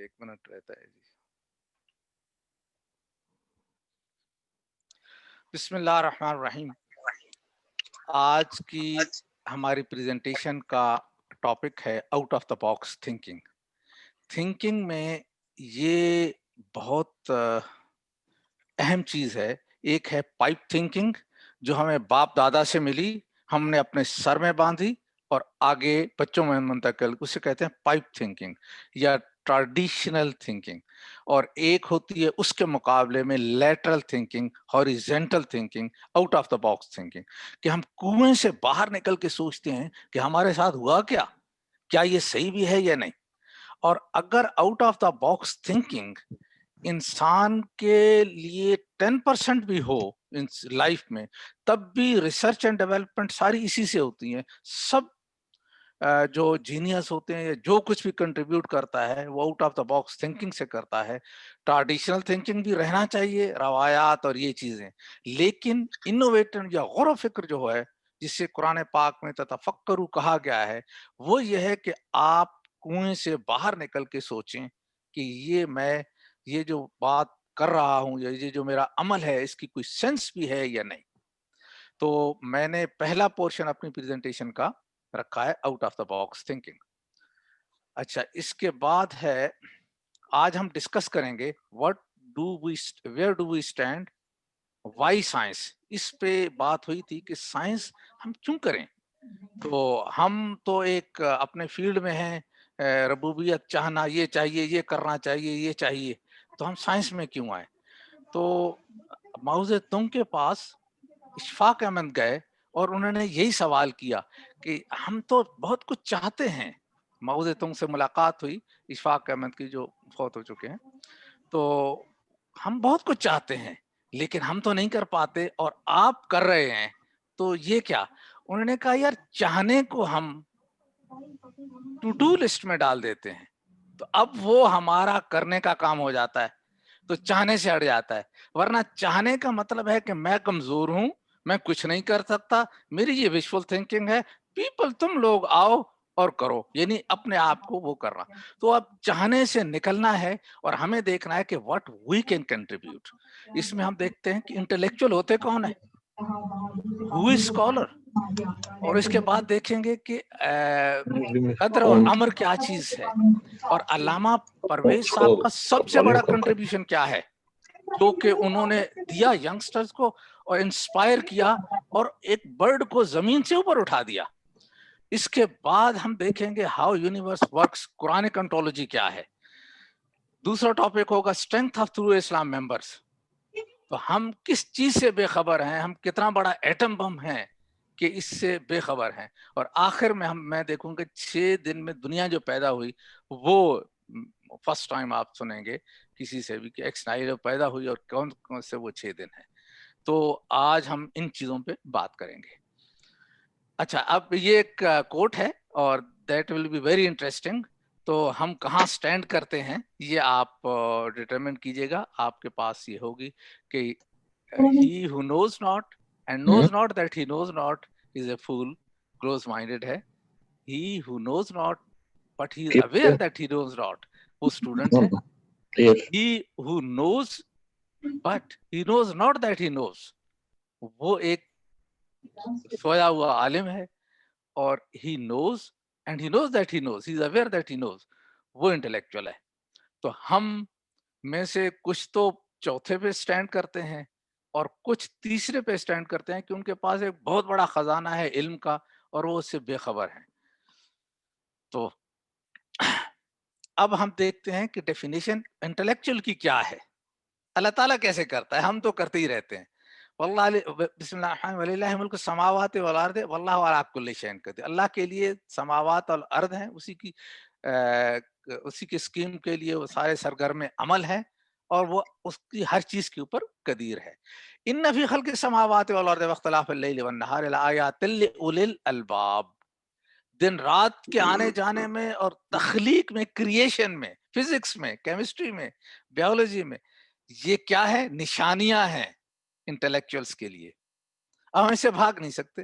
ایک منٹ رہتا ہے جی. بسم اللہ الرحمن الرحیم. آج کی ہماری پریزنٹیشن کا ٹاپک ہے out of the box thinking. Thinking میں یہ بہت اہم چیز ہے. ایک ہے پائپ تھنکنگ جو ہمیں باپ دادا سے ملی, ہم نے اپنے سر میں باندھی اور آگے بچوں میں منتقل, اسے کہتے ہیں پائپ تھنکنگ یا ٹریڈیشنل تھنکنگ. اور ایک ہوتی ہے اس کے مقابلے میں lateral thinking, horizontal thinking, out of the box thinking, کہ ہم کنویں سے باہر نکل کے سوچتے ہیں کہ ہمارے ساتھ ہوا کیا یہ صحیح بھی ہے یا نہیں. اور اگر out of the box thinking انسان کے لیے 10% بھی ہو لائف میں, تب بھی ریسرچ اینڈ ڈیولپمنٹ ساری اسی سے ہوتی ہیں. سب جو جینیس ہوتے ہیں, جو کچھ بھی کنٹریبیوٹ کرتا ہے وہ out of the box thinking سے کرتا ہے. ٹریڈیشنل تھنکنگ بھی رہنا چاہیے, روایات اور یہ چیزیں, لیکن انوویٹر یا غور و فکر جو ہے جس سے قرآن پاک میں تفکروا کہا گیا ہے, وہ یہ ہے کہ آپ کنویں سے باہر نکل کے سوچیں کہ یہ جو بات کر رہا ہوں یا یہ جو میرا عمل ہے اس کی کوئی سینس بھی ہے یا نہیں. تو میں نے پہلا پورشن اپنی پریزنٹیشن کا رکھا ہے out of the box thinking. اچھا, اس کے بعد ہے آج ہم ڈسکس کریں گے where do we stand, why science. اس پہ بات ہوئی تھی کہ سائنس ہم کیوں کریں. تو ہم تو ایک اپنے فیلڈ میں ہیں, ربوبیت چاہنا, یہ چاہیے, یہ کرنا چاہیے, یہ چاہیے, تو ہم سائنس میں کیوں آئے. تو ماؤ زیدونگ کے پاس اشفاق احمد گئے اور انہوں نے یہی سوال کیا کہ ہم تو بہت کچھ چاہتے ہیں. ماؤ زیدونگ سے ملاقات ہوئی, اشفاق احمد کی جو فوت ہو چکے ہیں. تو ہم بہت کچھ چاہتے ہیں لیکن ہم تو نہیں کر پاتے, اور آپ کر رہے ہیں, تو یہ کیا. انہوں نے کہا یار چاہنے کو ہم ٹو ڈو لسٹ میں ڈال دیتے ہیں, تو اب وہ ہمارا کرنے کا کام ہو جاتا ہے, تو چاہنے سے ہٹ جاتا ہے. ورنہ چاہنے کا مطلب ہے کہ میں کمزور ہوں, میں کچھ نہیں کر سکتا, میری یہ وشفل تھنکنگ ہے. تم لوگ آؤ اور کرو, یعنی اپنے آپ کو وہ کرنا. تو اب چاہنے سے نکلنا ہے اور ہمیں دیکھنا ہے کہ واٹ وی کین کنٹریبیوٹ. اس میں ہم دیکھتے ہیں کہ انٹلیکچوئل ہوتے کون ہے, ہو از اسکالر, اور اس کے بعد دیکھیں گے کہ قدر اور امر کیا چیز ہے, اور علامہ پرویز صاحب کا سب سے بڑا کنٹریبیوشن کیا ہے جو کہ انہوں نے دیا ینگسٹرز کو اور انسپائر کیا اور ایک برڈ کو زمین سے اوپر اٹھا دیا. اس کے بعد ہم دیکھیں گے ہاؤ یونیورس ورکس, قرآنک انٹولوجی کیا ہے. دوسرا ٹاپک ہوگا strength of through Islam members, تو ہم کس چیز سے بے خبر ہیں, ہم کتنا بڑا ایٹم بم ہیں کہ اس سے بے خبر ہیں. اور آخر میں میں دیکھوں گا 6 دن میں دنیا جو پیدا ہوئی, وہ فرسٹ ٹائم آپ سنیں گے کسی سے بھی کہ ایکس نائل پیدا ہوئی اور کون کون سے وہ 6 دن ہیں. تو آج ہم ان چیزوں پہ بات کریں گے. اچھا, اب یہ ایک کوٹ ہے اور that will be very interesting. تو ہم کہاں سٹینڈ کرتے ہیں یہ آپ ڈٹرمن کیجئے گا. آپ کے پاس یہ ہوگی کہ he who knows not and knows not that he knows not is a fool, close minded ہے. He who knows not but he is aware that he knows not, وہ اسٹوڈنٹ ہے. He who knows but he knows not that he knows, وہ ایک سویا ہوا عالم ہے. اور he knows and he knows that he knows, he is aware that he knows, وہ intellectual ہے. تو ہم میں سے کچھ تو چوتھے پہ سٹینڈ کرتے ہیں اور کچھ تیسرے پہ سٹینڈ کرتے ہیں کہ ان کے پاس ایک بہت بڑا خزانہ ہے علم کا اور وہ اس سے بے خبر ہیں. تو اب ہم دیکھتے ہیں کہ ڈیفینیشن انٹلیکچوئل کی کیا ہے, اللہ تعالیٰ کیسے کرتا ہے. ہم تو کرتے ہی رہتے ہیں. بسم اللہ الرحمن وللہ ملک السماوات والارض واللہ علی کل شیء قدیر. اللہ کے لیے سماوات اور ارض ہیں, اسی کی اسکیم کے لیے وہ سارے سرگرم عمل ہیں اور وہ اس کی ہر چیز کے اوپر قدیر ہے. ان فی خلق السماوات والارض واختلاف اللیل والنہار لآیات لأولی الالباب. دن رات کے آنے جانے میں اور تخلیق میں, کریشن میں, فزکس میں, کیمسٹری میں, بیولوجی میں, یہ کیا ہے, نشانیاں ہیں انٹلیکچوئلس کے لیے. اب ہم اسے بھاگ نہیں سکتے.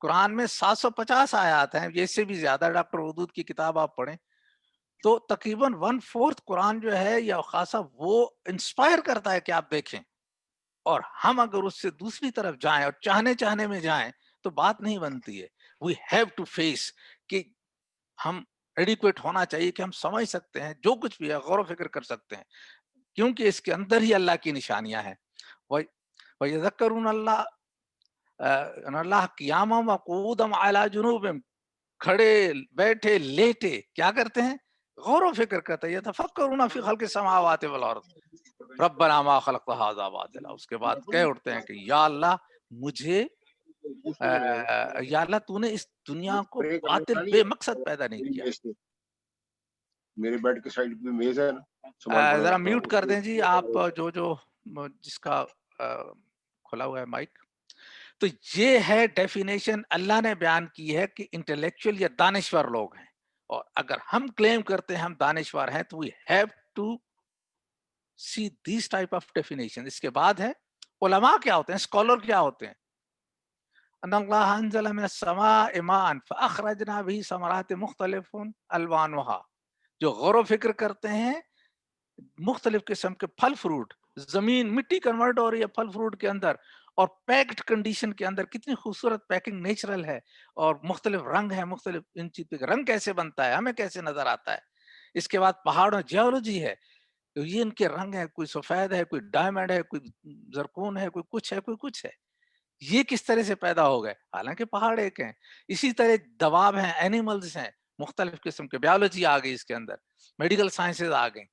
قرآن میں 750 آیات ہیں, اس سے بھی زیادہ. ڈاکٹر حدود کی کتاب آپ پڑھیں تو تقریباً 1/4 قرآن جو ہے یا خاصا وہ انسپائر کرتا ہے کہ آپ دیکھیں، اور ہم اگر اس سے دوسری طرف جائیں اور چاہنے میں جائیں تو بات نہیں بنتی ہے. وی ہیو ٹو فیس کہ ہم ایڈیکویٹ ہونا چاہیے کہ ہم سمجھ سکتے ہیں جو کچھ بھی ہے، غور و فکر کر سکتے ہیں، کیونکہ اس کے اندر ہی اللہ کی نشانیاں ہیں. وَيَذَكَّرُونَ اللہ قیاما وقعودا علی جنوبہم، کھڑے بیٹھے لیٹے کیا کرتے ہیں؟ غور و فکر کرتے ہیں. یتفکرون فی خلق السماوات والارض ربنا ما خلقت ھذا باطلا. اس کے بعد کہہ اٹھتے ہیں کہ یا اللہ مجھے یا اللہ تو نے اس دنیا کو باطل بے مقصد پیدا نہیں کیا. میرے بیڈ کے سائڈ پہ میز ہے نا، ذرا میوٹ کر دیں جی آپ جو جس کا کھلا ہوا ہے مائک. تو یہ ہے ڈیفینیشن اللہ نے بیان کی ہے کہ انٹلیکچوئل یا دانشور لوگ ہیں، اور اگر ہم کلیم کرتے ہیں ہم دانشور ہیں تو we have to see this type of definition. اس کے بعد ہے علماء کیا ہوتے ہیں، اسکالر کیا ہوتے ہیں. ان اللہ انزل من السماء ماء فاخرجنا به ثمرات مختلف الوانها، جو غور و فکر کرتے ہیں مختلف قسم کے پھل فروٹ، زمین مٹی کنورٹ ہو رہی ہے پھل فروٹ کے اندر، اور پیکڈ کنڈیشن کے اندر کتنی خوبصورت پیکنگ نیچرل ہے، اور مختلف رنگ ہے، مختلف ان چیز پہ رنگ کیسے بنتا ہے ہمیں کیسے نظر آتا ہے. اس کے بعد پہاڑوں جیولوجی ہے، تو یہ ان کے رنگ ہے، کوئی سفید ہے، کوئی ڈائمنڈ ہے، کوئی زرکون ہے، کوئی کچھ ہے، کوئی کچھ ہے. یہ کس طرح سے پیدا ہو گئے؟ حالانکہ پہاڑ ایک ہیں. اسی طرح دواب ہیں، اینیملز ہیں، مختلف قسم کے بیولوجی آ گئی اس کے اندر، میڈیکل سائنسز آ گئی.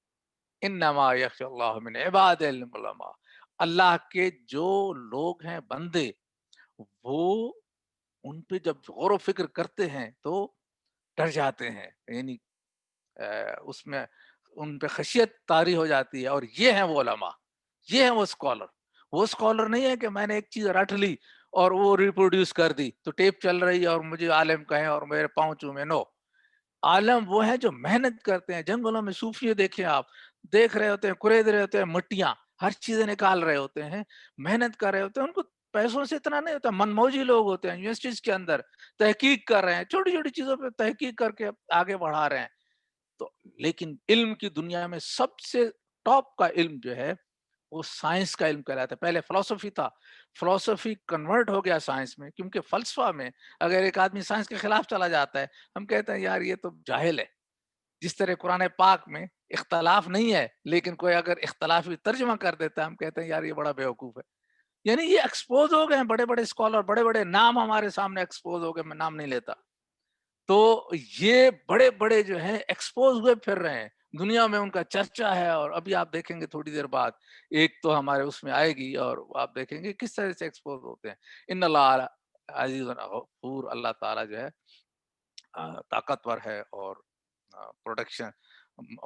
انما یخشی اللہ من عباد العلماء، اللہ کے جو لوگ ہیں بندے، وہ ان پہ جب غور و فکر کرتے ہیں تو ڈر جاتے ہیں، یعنی اس میں ان پہ خشیت طاری ہو جاتی ہے. اور یہ ہیں وہ علماء، یہ ہیں وہ اسکالر. وہ اسکالر نہیں ہے کہ میں نے ایک چیز رٹ لی اور وہ ریپروڈیوس کر دی تو ٹیپ چل رہی ہے اور مجھے عالم کہیں اور میرے پاؤں چومے. نو، عالم وہ ہیں جو محنت کرتے ہیں. جنگلوں میں صوفیے دیکھیں آپ، دیکھ رہے ہوتے ہیں، کورید رہے ہوتے ہیں مٹیاں، ہر چیزیں نکال رہے ہوتے ہیں، محنت کر رہے ہوتے ہیں. ان کو پیسوں سے اتنا نہیں ہوتا. من موجی لوگ ہوتے ہیں یونیورسٹیز کے اندر تحقیق کر رہے ہیں، چھوٹی چھوٹی چیزوں پہ تحقیق کر کے آگے بڑھا رہے ہیں. تو لیکن علم کی دنیا میں سب سے ٹاپ کا علم جو ہے وہ سائنس کا علم کہلاتا ہے. پہلے فلسفی تھا، فلسفی کنورٹ ہو گیا سائنس میں، کیونکہ فلسفہ میں اگر ایک آدمی سائنس کے خلاف چلا جاتا ہے ہم کہتے ہیں یار یہ تو جاہل ہے. جس طرح قرآن پاک میں اختلاف نہیں ہے لیکن کوئی اگر اختلافی ترجمہ کر دیتا ہے ہم کہتے ہیں یار یہ بڑا بیوقوف ہے. یعنی یہ ایکسپوز ہو گئے ہیں بڑے بڑے اسکالر، بڑے بڑے نام ہمارے سامنے ایکسپوز ہو گئے، میں نام نہیں لیتا. تو یہ بڑے بڑے جو ہیں ایکسپوز ہوئے پھر رہے ہیں دنیا میں، ان کا چرچا ہے. اور ابھی آپ دیکھیں گے تھوڑی دیر بعد ایک تو ہمارے اس میں آئے گی اور آپ دیکھیں گے کس طرح سے ایکسپوز ہوتے ہیں. ان اللہ عزیز غفور، اللہ تعالیٰ جو ہے طاقتور ہے اور پروڈکشن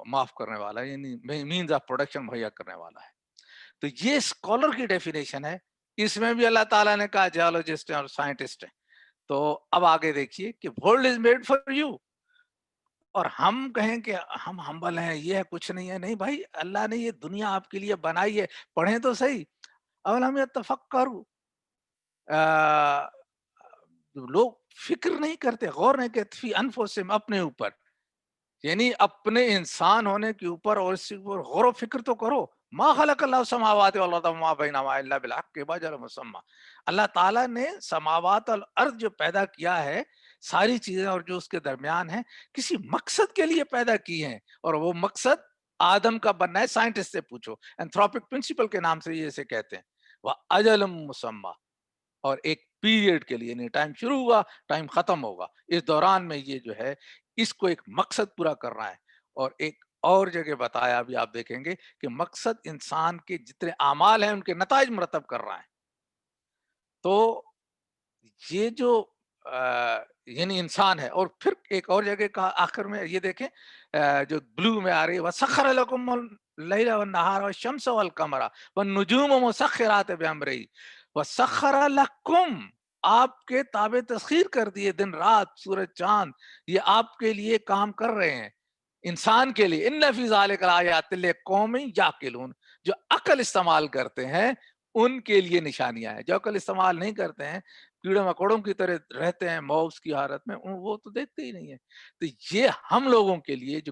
معاف کرنے والا ہے، یعنی مینز آف پروڈکشن مہیا کرنے والا ہے. تو یہ اسکالر کی ڈیفینیشن ہے. اس میں بھی اللہ تعالیٰ نے کہا جیولوجسٹ ہیں اور سائنٹسٹ ہیں. تو اب آگے دیکھیے کہ world is made for you, اور ہم کہیں کہ ہم ہمبل ہیں، یہ ہے کچھ نہیں ہے. نہیں بھائی، اللہ نے یہ دنیا آپ کے لیے بنائی ہے. پڑھیں تو صحیح. اولم یتفکروا، لوگ فکر نہیں کرتے، غور نہیں کرتے فی انفسہم، اپنے اوپر، یعنی اپنے انسان ہونے کے اوپر، اور اس کے اوپر غور و فکر تو کرو. ما خلق اللہ السماوات والارض وما بینہما الا بالحق واجل مسمى. اللہ تعالیٰ نے سماوات اور ارض جو پیدا کیا ہے، ساری چیزیں اور جو اس کے درمیان ہیں، کسی مقصد کے لیے پیدا کی ہیں، اور وہ مقصد آدم کا بننا ہے. سائنٹسٹ سے پوچھو، اینتھروپک پرنسپل کے نام سے یہ اسے کہتے ہیں. واجل مسمى، اور ایک پیریڈ کے لیے، یعنی ٹائم شروع ہوا ٹائم ختم ہوگا، اس دوران میں یہ جو ہے اس کو ایک مقصد پورا کرنا ہے. اور ایک اور جگہ بتایا، ابھی آپ دیکھیں گے کہ مقصد انسان کے جتنے اعمال ہیں ان کے نتائج مرتب کر رہا ہے. تو یہ جو یعنی انسان ہے. اور پھر ایک اور جگہ کا آخر میں یہ دیکھیں جو بلو میں آ رہی ہے، وَسَخَّرَ لَكُمُ اللَّيْلَ وَالنَّهَارَ وَالشَّمْسَ وَالْقَمَرَ وَالنُّجُومَ مُسَخِّرَاتٍ بِأَمْرِهِ وَسَخَّرَ لَكُمْ، آپ کے تابع تسخیر کر دیے دن رات سورج چاند، یہ آپ کے لیے کام کر رہے ہیں، انسان کے لیے. ان فی ذالک لآیات لقوم یعقلون، جو عقل استعمال کرتے ہیں ان کے لیے نشانیاں ہیں. جو عقل استعمال نہیں کرتے ہیں، کیڑے مکوڑوں کی طرح رہتے ہیں موس کی حالت میں، وہ تو دیکھتے ہی نہیں ہے. تو یہ ہم لوگوں کے لیے جو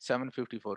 754,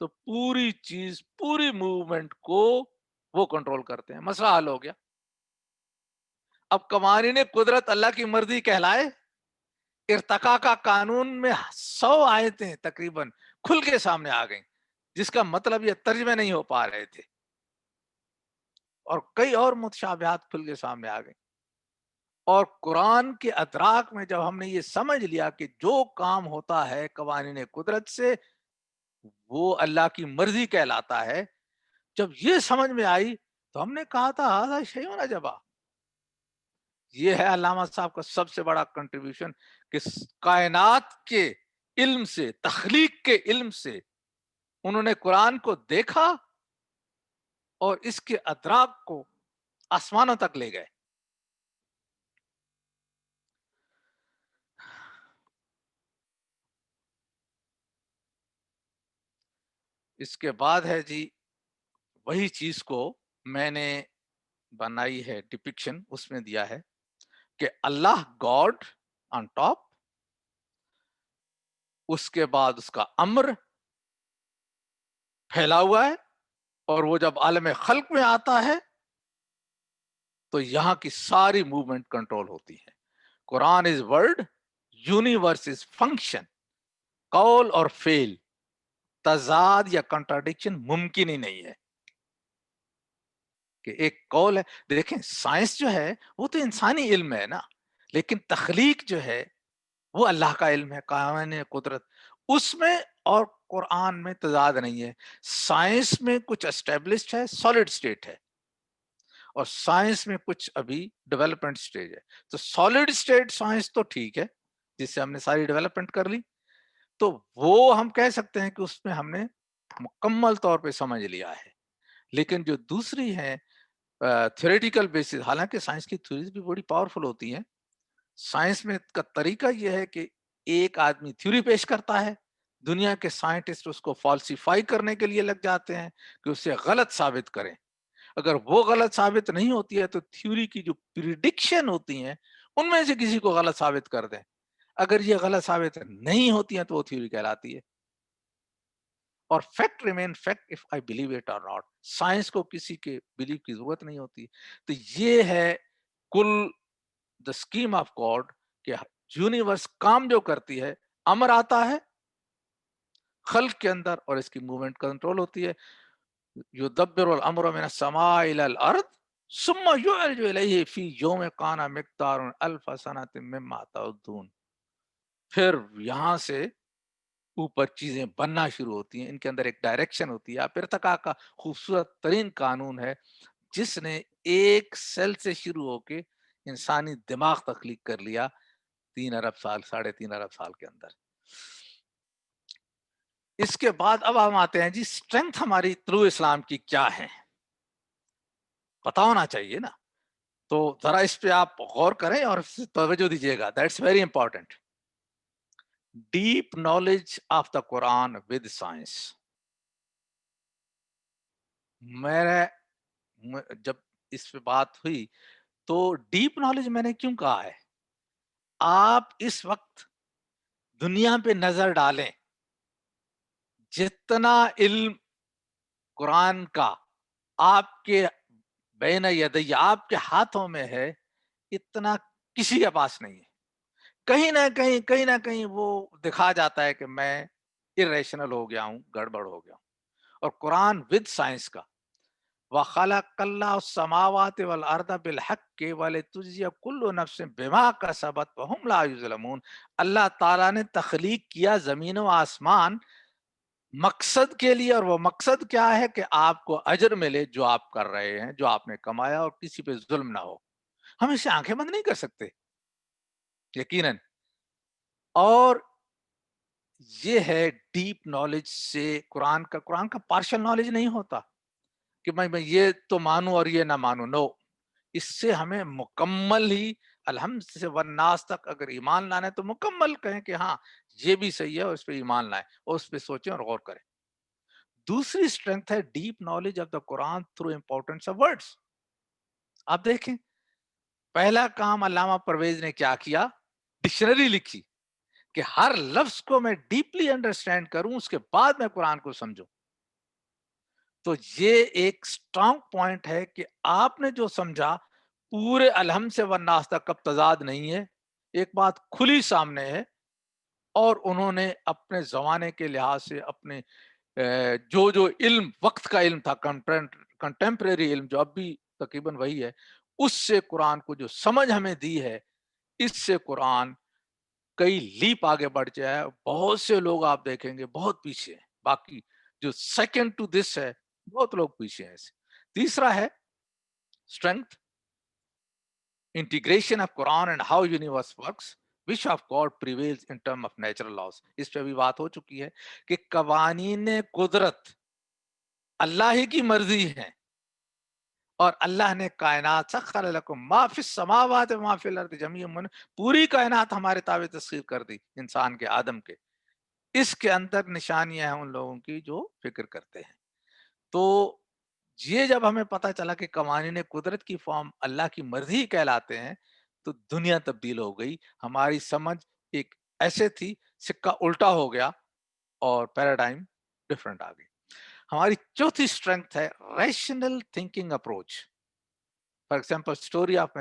تو پوری چیز پوری موومنٹ کو وہ کنٹرول کرتے ہیں. مسئلہ حل ہو گیا. اب قوانین قدرت اللہ کی مرضی کہلائے. ارتقاء کا قانون میں 100 آیتیں تقریباً کھل کے سامنے آ گئیں جس کا مطلب یہ ترجمے نہیں ہو پا رہے تھے, اور کئی اور متشابہات کھل کے سامنے آ گئیں. اور قرآن کے ادراک میں جب ہم نے یہ سمجھ لیا کہ جو کام ہوتا ہے قوانین قدرت سے وہ اللہ کی مرضی کہلاتا ہے, جب یہ سمجھ میں آئی تو ہم نے کہا تھا ھذا شیء عجب. یہ ہے علامہ صاحب کا سب سے بڑا کنٹریبیوشن کہ کائنات کے علم سے, تخلیق کے علم سے انہوں نے قرآن کو دیکھا اور اس کے ادراک کو آسمانوں تک لے گئے. اس کے بعد ہے جی وہی چیز کو میں نے بنائی ہے ڈپکشن, اس میں دیا ہے کہ اللہ گاڈ آن ٹاپ, اس کے بعد اس کا امر پھیلا ہوا ہے, اور وہ جب عالم خلق میں آتا ہے تو یہاں کی ساری موومنٹ کنٹرول ہوتی ہے. قرآن از ورڈ, یونیورس از فنکشن. قول اور فعل, تضاد یا کنٹراڈکشن ممکن ہی نہیں ہے کہ ایک قول ہے. دیکھیں سائنس جو ہے وہ تو انسانی علم ہے نا, لیکن تخلیق جو ہے وہ اللہ کا علم ہے, قوانین قدرت. اس میں اور قرآن میں تضاد نہیں ہے. سائنس میں کچھ اسٹیبلشڈ ہے, سالڈ اسٹیٹ ہے, اور سائنس میں کچھ ابھی ڈیولپمنٹ اسٹیج ہے. تو سالڈ اسٹیٹ سائنس تو ٹھیک ہے جس سے ہم نے ساری ڈیولپمنٹ کر لی, تو وہ ہم کہہ سکتے ہیں کہ اس میں ہم نے مکمل طور پہ سمجھ لیا ہے. لیکن جو دوسری ہے تھیوریٹیکل بیسس, حالانکہ سائنس کی تھیوریز بھی بڑی پاورفل ہوتی ہیں. سائنس میں کا طریقہ یہ ہے کہ ایک آدمی تھیوری پیش کرتا ہے, دنیا کے سائنٹسٹ اس کو فالسیفائی کرنے کے لیے لگ جاتے ہیں کہ اسے غلط ثابت کریں. اگر وہ غلط ثابت نہیں ہوتی ہے تو تھیوری کی جو پریڈکشن ہوتی ہیں ان میں سے کسی کو غلط ثابت کر دیں. اگر یہ غلط ثابت نہیں ہوتی ہیں تو وہ تھیوری کہلاتی ہے. اور fact remain fact if I believe it اور ناٹ. سائنس کو کسی کے بلیو کی ضرورت نہیں ہوتی. تو یہ ہے کل دا اسکیم آف گاڈ کہ یونیورس کام جو کرتی ہے, امر آتا ہے خلق کے اندر اور اس کی موومنٹ کنٹرول ہوتی ہے. یدبر الامر من السماء الى الارض ثم يعرج الیہ فی یوم کان مقدار الف سنۃ مما تعدون. پھر یہاں سے اوپر چیزیں بننا شروع ہوتی ہیں, ان کے اندر ایک ڈائریکشن ہوتی ہے. آپ ارتقاء کا خوبصورت ترین قانون ہے جس نے ایک سیل سے شروع ہو کے انسانی دماغ تخلیق کر لیا 3 ارب سال 3.5 ارب سال کے اندر. اس کے بعد اب ہم آتے ہیں جی اسٹرینتھ ہماری تھرو اسلام کی کیا ہے, پتا ہونا چاہیے نا. تو ذرا اس پہ آپ غور کریں اور توجہ دیجیے گا, that's very important. Deep knowledge of the Quran with science. جب اس پہ بات ہوئی تو ڈیپ نالج میں نے کیوں کہا ہے, آپ اس وقت دنیا پہ نظر ڈالیں, جتنا علم قرآن کا آپ کے بین یدی آپ کے ہاتھوں میں ہے اتنا کسی کے پاس نہیں ہے. کہیں نہ کہیں وہ دکھا جاتا ہے کہ میں irrational ہو گیا ہوں, گڑبڑ ہو گیا ہوں. اور قرآن ود سائنس کا وَخَلَقَ اللَّهُ السَّمَاوَاتِ وَالْأَرْضَ بِالْحَقِّ وَلِتُجْزِيَ كُلُّ نَفْسٍ بِمَا كَسَبَتْ وَهُمْ لَا يُظْلَمُونَ. اللہ تعالیٰ نے تخلیق کیا زمین و آسمان مقصد کے لیے, اور وہ مقصد کیا ہے کہ آپ کو اجر ملے جو آپ کر رہے ہیں, جو آپ نے کمایا, اور کسی پہ ظلم نہ ہو. ہم اسے آنکھیں بند نہیں کر سکتے یقیناً. اور یہ ہے ڈیپ نالج سے قرآن کا پارشل نالج نہیں ہوتا کہ میں یہ تو مانوں اور یہ نہ مانوں. نو, اس سے ہمیں مکمل ہی الحمد سے والناس تک اگر ایمان لانا ہے تو مکمل کہیں کہ ہاں یہ بھی صحیح ہے, اور اس پہ ایمان لائیں اور اس پہ سوچیں اور غور کریں. دوسری اسٹرینتھ ہے deep knowledge of the Quran through importance of words. آپ دیکھیں پہلا کام علامہ پرویز نے کیا کیا, ڈکشنری لکھی کہ ہر لفظ کو میں ڈیپلی انڈرسٹینڈ کروں, اس کے بعد میں قرآن کو سمجھوں. تو یہ ایک اسٹرانگ پوائنٹ ہے کہ آپ نے جو سمجھا پورے الحمد سے والناس تک اب تضاد نہیں ہے، ایک بات کھلی سامنے ہے، اور انہوں نے اپنے زمانے کے لحاظ سے اپنے جو علم وقت کا علم تھا، کنٹمپریری علم جو اب بھی تقریباً وہی ہے، اس سے قرآن کو جو سمجھ ہمیں دی ہے، اس سے قرآن کئی لیپ آگے بڑھ جائے. بہت سے لوگ آپ دیکھیں گے بہت پیچھے ہیں، باقی جو سیکنڈ ٹو دس ہے بہت لوگ پیچھے ہیں اس سے. تیسرا ہے strength integration of Quran and how universe works, which of God prevails in term of natural laws. اس پہ بھی بات ہو چکی ہے کہ قوانین قدرت اللہ ہی کی مرضی ہے، اور اللہ نے کائنات سخر لکم ما فی السماوات و ما فی الارض جميعا، پوری کائنات ہمارے تابع تسخیر کر دی، انسان کے، آدم کے. اس کے اندر نشانیاں ہیں ان لوگوں کی جو فکر کرتے ہیں. تو یہ جب ہمیں پتہ چلا کہ قوانین قدرت کی فارم اللہ کی مرضی کہلاتے ہیں، تو دنیا تبدیل ہو گئی. ہماری سمجھ ایک ایسے تھی، سکہ الٹا ہو گیا اور پیراڈائم ڈفرنٹ آ گئی. ہماری چوتھی اسٹرینتھ ہے rational thinking approach. For example story of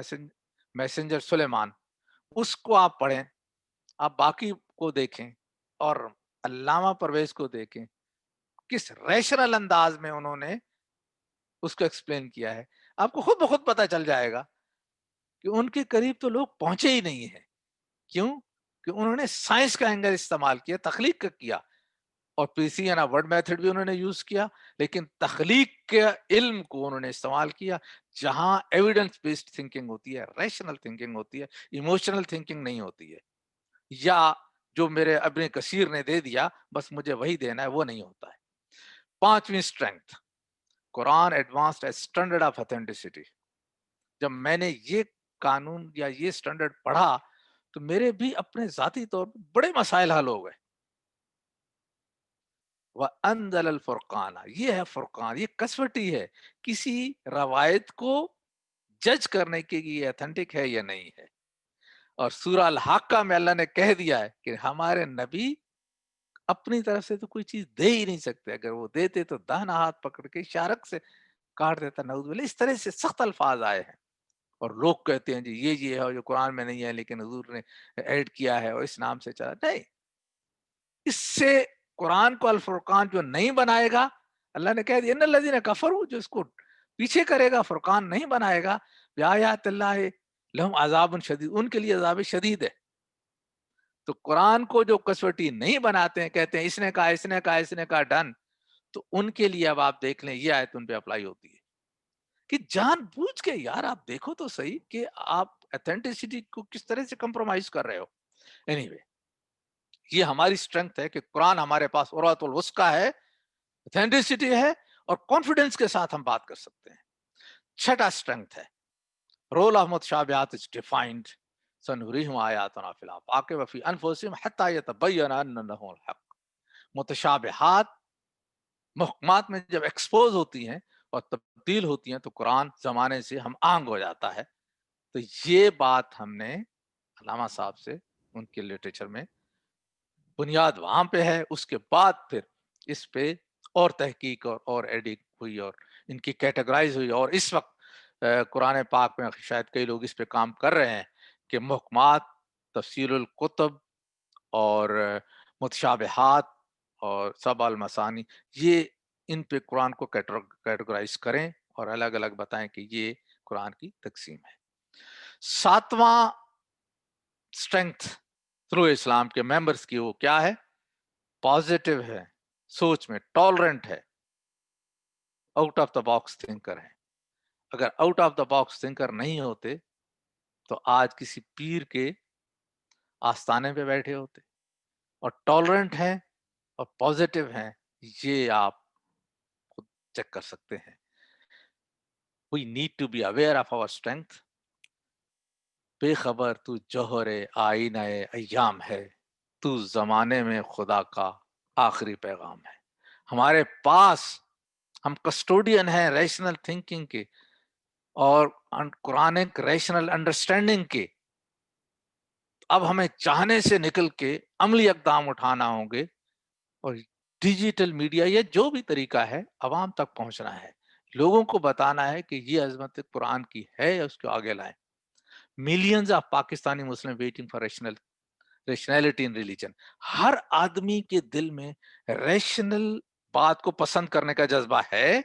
messenger Sulaiman, اس کو آپ پڑھیں، آپ باقی کو دیکھیں، اور علامہ پرویز کو دیکھیں، کس ریشنل انداز میں انہوں نے اس کو ایکسپلین کیا ہے. آپ کو خود بخود پتہ چل جائے گا کہ ان کے قریب تو لوگ پہنچے ہی نہیں ہیں. کیوں؟ کہ انہوں نے سائنس کا اینگل استعمال کیا، تخلیق کا کیا، اور پی سی یا ورڈ میتھڈ بھی انہوں نے یوز کیا، لیکن تخلیق کے علم کو انہوں نے استعمال کیا جہاں ایویڈنس بیسڈ تھنکنگ ہوتی ہے، ریشنل تھنکنگ ہوتی ہے، ایموشنل تھنکنگ نہیں ہوتی ہے، یا جو میرے ابن کثیر نے دے دیا بس مجھے وہی دینا ہے، وہ نہیں ہوتا ہے. پانچویں strength, Quran advanced as standard of authenticity. جب میں نے یہ قانون یا یہ اسٹینڈرڈ پڑھا تو میرے بھی اپنے ذاتی طور پر بڑے مسائل حل ہو گئے. وَأَنزَلَ الْفُرْقَانَ، یہ ہے فرقان، یہ کسوٹی ہے کسی روایت کو جج کرنے کے یہ اتھینٹک ہے یا نہیں ہے. اور سورہ الحاقہ میں اللہ نے کہہ دیا ہے کہ ہمارے نبی اپنی طرف سے تو کوئی چیز دے ہی نہیں سکتے، اگر وہ دیتے تو دہنا ہاتھ پکڑ کے شارک سے کاٹ دیتا، نعوذ باللہ. اس طرح سے سخت الفاظ آئے ہیں، اور لوگ کہتے ہیں جی یہ ہے جو قرآن میں نہیں ہے لیکن حضور نے ایڈ کیا ہے اور اس نام سے چلا. نہیں، اس سے قرآن کو الفرقان جو نہیں بنائے گا، اللہ نے کہہ دیا ان الذین کفروا، جو اس کو پیچھے کرے گا، فرقان نہیں بنائے گا، بآیات اللہ لہم عذاب شدید، ان کے لیے عذاب شدید ہے. تو قرآن کو جو کسوٹی نہیں بناتے ہیں، کہتے ہیں اس نے کہا، اس نے کہا، اس نے کہا، ڈن، تو ان کے لیے اب آپ دیکھ لیں یہ آیت ان پہ اپلائی ہوتی ہے کہ جان بوجھ کے یار آپ دیکھو تو صحیح کہ آپ اتھینٹسٹی کو کس طرح سے کمپرومائز کر رہے ہو. اینی یہ ہماری اسٹرینتھ ہے کہ قرآن ہمارے پاس عروۃ الوثقی ہے، اتھینٹسٹی ہے، اور کانفیڈنس کے ساتھ ہم بات کر سکتے ہیں. چھٹا اسٹرینتھ ہے رول آف متشابہات از ڈیفائنڈ سنریہم آیاتنا فی الآفاق وفی انفسہم حتی یتبین انہ الحق. متشابہات محکمات میں جب ایکسپوز ہوتی ہیں اور تبدیل ہوتی ہیں تو قرآن زمانے سے ہم آنگ ہو جاتا ہے. تو یہ بات ہم نے علامہ صاحب سے ان کے لٹریچر میں بنیاد وہاں پہ ہے، اس کے بعد پھر اس پہ اور تحقیق اور ایڈنگ ہوئی اور ان کی کیٹیگرائز ہوئی. اور اس وقت قرآن پاک میں شاید کئی لوگ اس پہ کام کر رہے ہیں کہ محکمات، تفسیر القتب اور متشابہات اور سبع المثانی، یہ ان پہ قرآن کو کیٹیگرائز کریں اور الگ الگ بتائیں کہ یہ قرآن کی تقسیم ہے. ساتواں اسٹرینتھ تھرو اسلام کے ممبرس کی وہ کیا ہے؟ پازیٹیو ہے، سوچ میں ٹالرنٹ ہے، out of the box thinker ہے. اگر out of the box thinker نہیں ہوتے تو آج کسی پیر کے آستانے پہ بیٹھے ہوتے. اور ٹالرنٹ ہے اور پازیٹیو ہیں، یہ آپ خود چیک کر سکتے ہیں. We need to be aware of our strength. بے خبر تو جوہر آئینہ ایام ہے، تو زمانے میں خدا کا آخری پیغام ہے. ہمارے پاس ہم کسٹوڈین ہیں ریشنل تھنکنگ کے اور قرآنک ریشنل انڈرسٹینڈنگ کے. اب ہمیں چاہنے سے نکل کے عملی اقدام اٹھانا ہوں گے، اور ڈیجیٹل میڈیا یا جو بھی طریقہ ہے عوام تک پہنچنا ہے, لوگوں کو بتانا ہے کہ یہ عظمت قرآن کی ہے, اس کو آگے لائیں. Millions of Pakistani Muslim waiting for rationality in religion. ہر آدمی کے دل میں ریشنل بات کو پسند کرنے کا جذبہ ہے,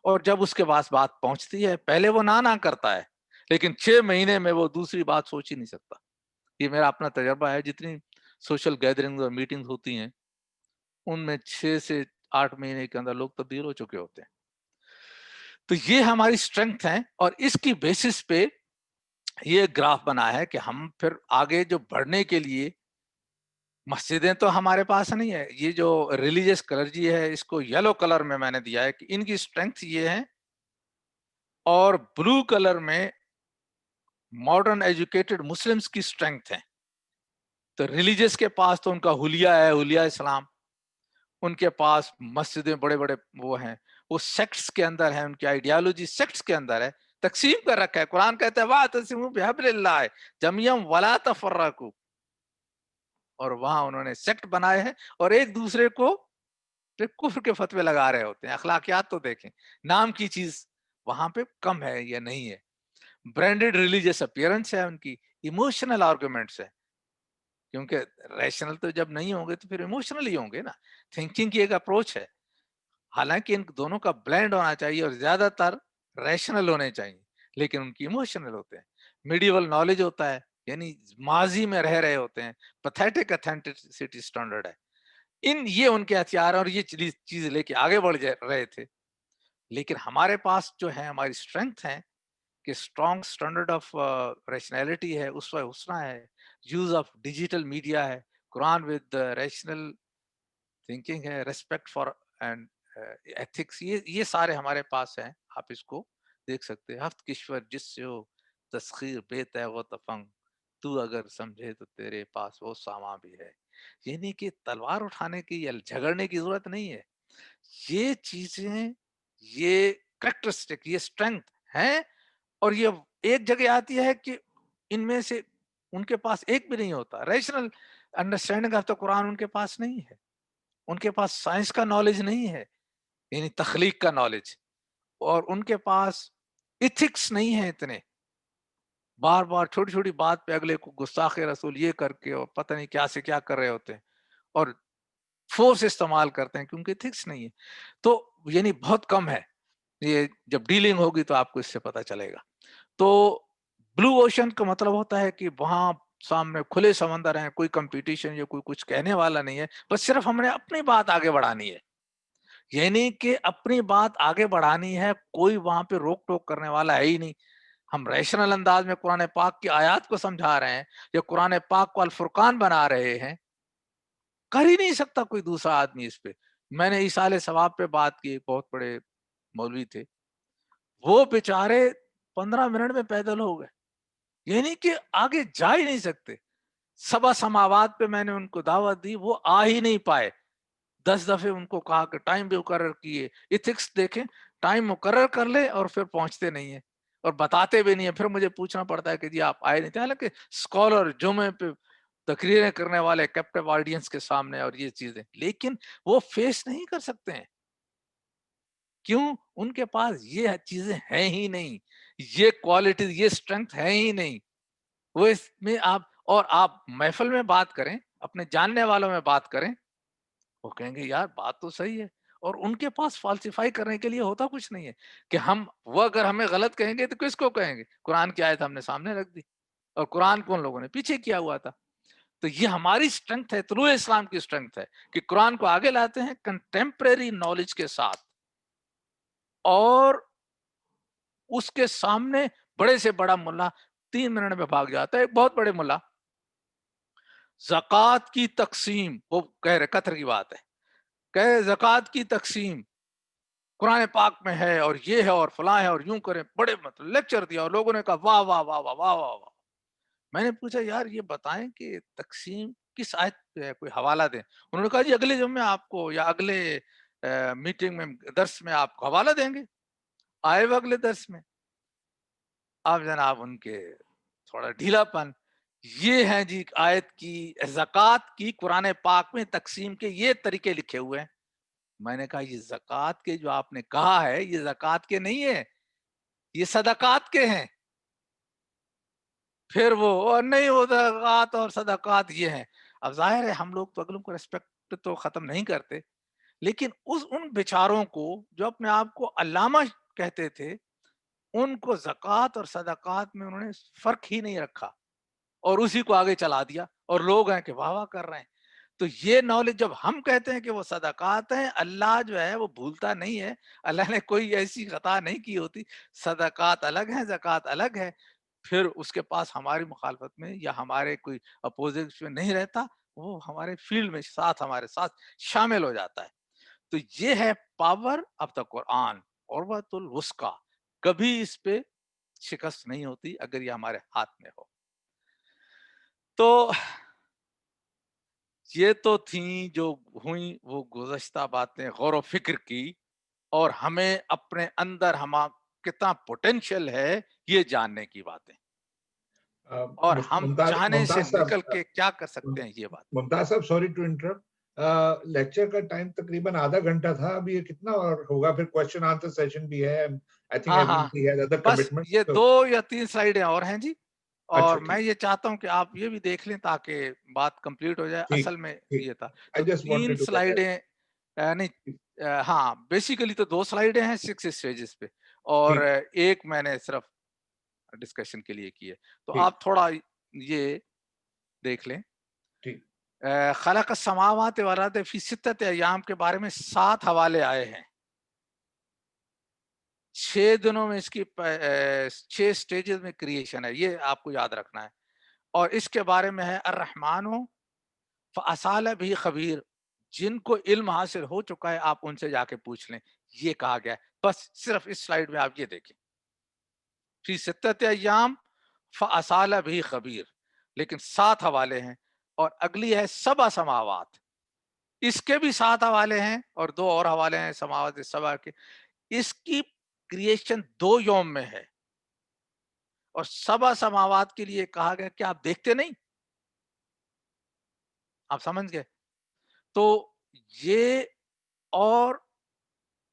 اور جب اس کے پاس بات پہنچتی ہے پہلے وہ نہ کرتا ہے, لیکن 6 مہینے میں وہ دوسری بات سوچ ہی نہیں سکتا. یہ میرا اپنا تجربہ ہے. جتنی سوشل گیدرنگ اور میٹنگ ہوتی ہیں ان میں 6 سے 8 مہینے کے اندر لوگ تبدیل ہو چکے ہوتے ہیں. تو یہ ہماری اسٹرینگتھ ہے, اور اس کی بیسس پہ یہ گراف بنا ہے کہ ہم پھر آگے جو بڑھنے کے لیے, مسجدیں تو ہمارے پاس نہیں ہے, یہ جو ریلیجیس کلرجی ہے اس کو یلو کلر میں نے دیا ہے کہ ان کی اسٹرینگتھ یہ ہے, اور بلو کلر میں ماڈرن ایجوکیٹڈ مسلمز کی اسٹرینگتھ ہے. تو ریلیجیس کے پاس تو ان کا حلیہ ہے, حلیہ اسلام, ان کے پاس مسجدیں بڑے بڑے وہ ہیں, وہ سیکٹس کے اندر ہیں, ان کی آئیڈیالوجی سیکٹس کے اندر ہے, تقسیم کر رکھا ہے. قرآن کہتا ہے وَاعْتَصِمُوا بِحَبْلِ اللَّهِ جَمِيعًا وَلَا تَفَرَّقُوا, اور وہاں انہوں نے سیکٹ بنائے ہیں اور ایک دوسرے کو کفر کے فتوے لگا رہے ہوتے ہیں. اخلاقیات تو دیکھیں, نام کی چیز وہاں پہ کم ہے یا نہیں ہے. برانڈیڈ ریلیجیس اپیئرنس ہے ان کی, ایموشنل آرگومنٹس ہے, کیونکہ ریشنل تو جب نہیں ہوں گے تو پھر ایموشنل ہی ہوں گے نا. تھنکنگ کی ایک اپروچ ہے, حالانکہ ان دونوں کا بلینڈ ہونا چاہیے, اور زیادہ تر ریشنل ہونے چاہیے, لیکن ان کی ایموشنل ہوتے ہیں. میڈیول نالج ہوتا ہے, یعنی ماضی میں رہے ہوتے ہیں, پیتھیٹک اتھینٹسٹی اسٹینڈرڈ ہے. یہ ان کے ہتھیار اور یہ چیز لے کے آگے بڑھ رہے تھے. لیکن ہمارے پاس جو ہے ہماری اسٹرینگتھ ہے کہ اسٹرانگ اسٹینڈرڈ آف ریشنلٹی ہے, اس پر حسنہ ہے, یوز آف ڈیجیٹل میڈیا ہے, قرآن ود ریشنل تھنکنگ ہے, ریسپیکٹ فار اینڈ ایتھکس, یہ سارے ہمارے پاس ہیں. آپ اس کو دیکھ سکتے ہیں. ہفت کشور جس سے ہو تسخیر بیت ہے وہ تفنگ, تو اگر سمجھے تو تیرے پاس وہ سامان بھی ہے. یعنی کہ تلوار اٹھانے کی یا جھگڑنے کی ضرورت نہیں ہے. یہ چیزیں, یہ کریکٹرسٹک, یہ اسٹرینگتھ ہیں, اور یہ ایک جگہ آتی ہے کہ ان میں سے ان کے پاس ایک بھی نہیں ہوتا. ریشنل انڈرسٹینڈنگ آف دا قرآن ان کے پاس نہیں ہے, ان کے پاس سائنس کا نالج نہیں ہے, یعنی تخلیق کا نالج, اور ان کے پاس ایتھکس نہیں ہے اتنے. بار بار چھوٹی چھوٹی بات پہ اگلے کو گستاخ رسول یہ کر کے اور پتہ نہیں کیا سے کیا کر رہے ہوتے ہیں, اور فورس استعمال کرتے ہیں کیونکہ ایتھکس نہیں ہے. تو یعنی بہت کم ہے. یہ جب ڈیلنگ ہوگی تو آپ کو اس سے پتہ چلے گا. تو بلو اوشن کا مطلب ہوتا ہے کہ وہاں سامنے کھلے سمندر ہیں, کوئی کمپٹیشن یا کوئی کچھ کہنے والا نہیں ہے, بس صرف ہم نے اپنی بات آگے بڑھانی ہے. یعنی کہ اپنی بات آگے بڑھانی ہے, کوئی وہاں پہ روک ٹوک کرنے والا ہے ہی نہیں. ہم ریشنل انداز میں قرآن پاک کی آیات کو سمجھا رہے ہیں, یا قرآن پاک کو الفرقان بنا رہے ہیں, کر ہی نہیں سکتا کوئی دوسرا آدمی اس پہ. میں نے ایصال ثواب پہ بات کی, ایک بہت بڑے مولوی تھے, وہ بیچارے 15 منٹ میں پیدل ہو گئے, یعنی کہ آگے جا ہی نہیں سکتے. 7 سماوات پہ میں نے ان کو دعوت دی, وہ آ ہی نہیں پائے. 10 دفعے ان کو کہا کہ ٹائم بھی مقرر کیے. ایتھکس دیکھیں, ٹائم مقرر کر لے اور پھر پہنچتے نہیں ہیں, اور بتاتے بھی نہیں ہیں. پھر مجھے پوچھنا پڑتا ہے کہ جی آپ آئے نہیں تھے, حالانکہ اسکالر جمعے پہ تقریریں کرنے والے کیپٹیو آڈینس کے سامنے اور یہ چیزیں, لیکن وہ فیس نہیں کر سکتے ہیں. کیوں؟ ان کے پاس یہ چیزیں ہیں ہی نہیں, یہ کوالٹیز, یہ اسٹرینگتھ ہے ہی نہیں. وہ اس میں آپ محفل میں بات کریں, اپنے جاننے والوں میں بات کریں, وہ کہیں گے یار بات تو صحیح ہے. اور ان کے پاس فالسیفائی کرنے کے لیے ہوتا کچھ نہیں ہے کہ وہ اگر ہمیں غلط کہیں گے تو کس کو کہیں گے؟ قرآن کی آیت ہم نے سامنے رکھ دی, اور قرآن کو ان لوگوں نے پیچھے کیا ہوا تھا. تو یہ ہماری اسٹرینگتھ ہے, طلوع اسلام کی اسٹرینگتھ ہے کہ قرآن کو آگے لاتے ہیں کنٹمپریری نالج کے ساتھ, اور اس کے سامنے بڑے سے بڑا ملا 3 منٹ میں بھاگ جاتا ہے. ایک بہت بڑے ملا زکوٰۃ کی تقسیم, وہ کہہ رہے قطر کی بات ہے, کہ زکوٰۃ کی تقسیم قرآن پاک میں ہے, اور یہ ہے, اور فلاں ہے, اور یوں کریں, بڑے مطلب لیکچر دیا, اور لوگوں نے کہا واہ واہ واہ واہ واہ واہ واہ. میں نے پوچھا یار یہ بتائیں کہ تقسیم کس آیت پہ ہے, کوئی حوالہ دیں. انہوں نے کہا جی اگلے جمعے آپ کو یا اگلے میٹنگ میں درس میں آپ کو حوالہ دیں گے. آئے وہ اگلے درس میں, اب جناب ان کے تھوڑا ڈھیلا پن یہ ہیں جی آیت کی زکوٰۃ کی قرآن پاک میں تقسیم کے یہ طریقے لکھے ہوئے ہیں. میں نے کہا یہ زکوٰۃ کے جو آپ نے کہا ہے یہ زکوٰۃ کے نہیں ہے, یہ صدقات کے ہیں. پھر وہ نہیں, وہ زکوٰۃ اور صدقات یہ ہیں. اب ظاہر ہے ہم لوگ تو اگلوں کو ریسپیکٹ تو ختم نہیں کرتے, لیکن ان بیچاروں کو جو اپنے آپ کو علامہ کہتے تھے, ان کو زکوٰۃ اور صدقات میں انہوں نے فرق ہی نہیں رکھا اور اسی کو آگے چلا دیا, اور لوگ ہیں کہ واہ واہ کر رہے ہیں. تو یہ نالج جب ہم کہتے ہیں کہ وہ صدقات ہیں, اللہ جو ہے وہ بھولتا نہیں ہے, اللہ نے کوئی ایسی خطا نہیں کی ہوتی. صدقات الگ ہیں, زکوٰۃ الگ ہے. پھر اس کے پاس ہماری مخالفت میں یا ہمارے کوئی اپوزٹ میں نہیں رہتا, وہ ہمارے فیلڈ میں ساتھ ہمارے ساتھ شامل ہو جاتا ہے. تو یہ ہے پاور آف دا قرآن, عروۃ الوثقیٰ. کبھی اس پہ شکست نہیں ہوتی اگر یہ ہمارے ہاتھ میں ہو. تو یہ تو تھیں جو ہوئیں وہ گزشتہ باتیں غور و فکر کی, اور ہمیں اپنے اندر کتنا پوٹینشیل ہے یہ جاننے کی باتیں, اور ہم چاہنے سے نکل کے کیا کر سکتے ہیں یہ بات. ممتاز صاحب, سوری ٹو انٹرپٹ, لیکچر کا ٹائم تقریباً آدھا گھنٹہ تھا, ابھی یہ کتنا اور ہوگا؟ پھر کوشچن آنسر سیشن بھی ہے. I think ہاں ہاں, everybody has other بس commitments. یہ 2 یا 3 سلائیڈیں اور ہیں جی, اور اچھا میں ٹھیک یہ چاہتا ہوں کہ آپ یہ بھی دیکھ لیں تاکہ بات کمپلیٹ ہو جائے. ٹھیک اصل میں ٹھیک. یہ تھا I تو just 3 wanted to get that. سلائیڈیں نہیں, ہاں بیسیکلی تو 2 سلائیڈیں ہیں 6 اسٹیجز پہ, اور ٹھیک ایک میں نے صرف ڈسکشن کے لیے کی ہے. تو ٹھیک آپ تھوڑا یہ دیکھ لیں. ٹھیک. خلق السماوات والارض فی 6 ایام کے بارے میں 7 حوالے آئے ہیں. 6 دنوں میں اس کی 6 سٹیجز میں کریشن ہے, یہ آپ کو یاد رکھنا ہے. اور اس کے بارے میں ہے الرحمن فاصال بھی خبیر, جن کو علم حاصل ہو چکا ہے آپ ان سے جا کے پوچھ لیں, یہ کہا گیا ہے. بس صرف اس سلائیڈ میں آپ یہ دیکھیں, فی 6 ایام فاصال بھی خبیر, لیکن 7 حوالے ہیں. اور اگلی ہے 7 سماوات, اس کے بھی 7 حوالے ہیں, اور 2 اور حوالے ہیں سماوات 7 کے. اس کی کریشن 2 یوم میں ہے, اور 7 سماوات کے لیے کہا گیا کہ آپ دیکھتے نہیں. آپ سمجھ گئے؟ تو یہ اور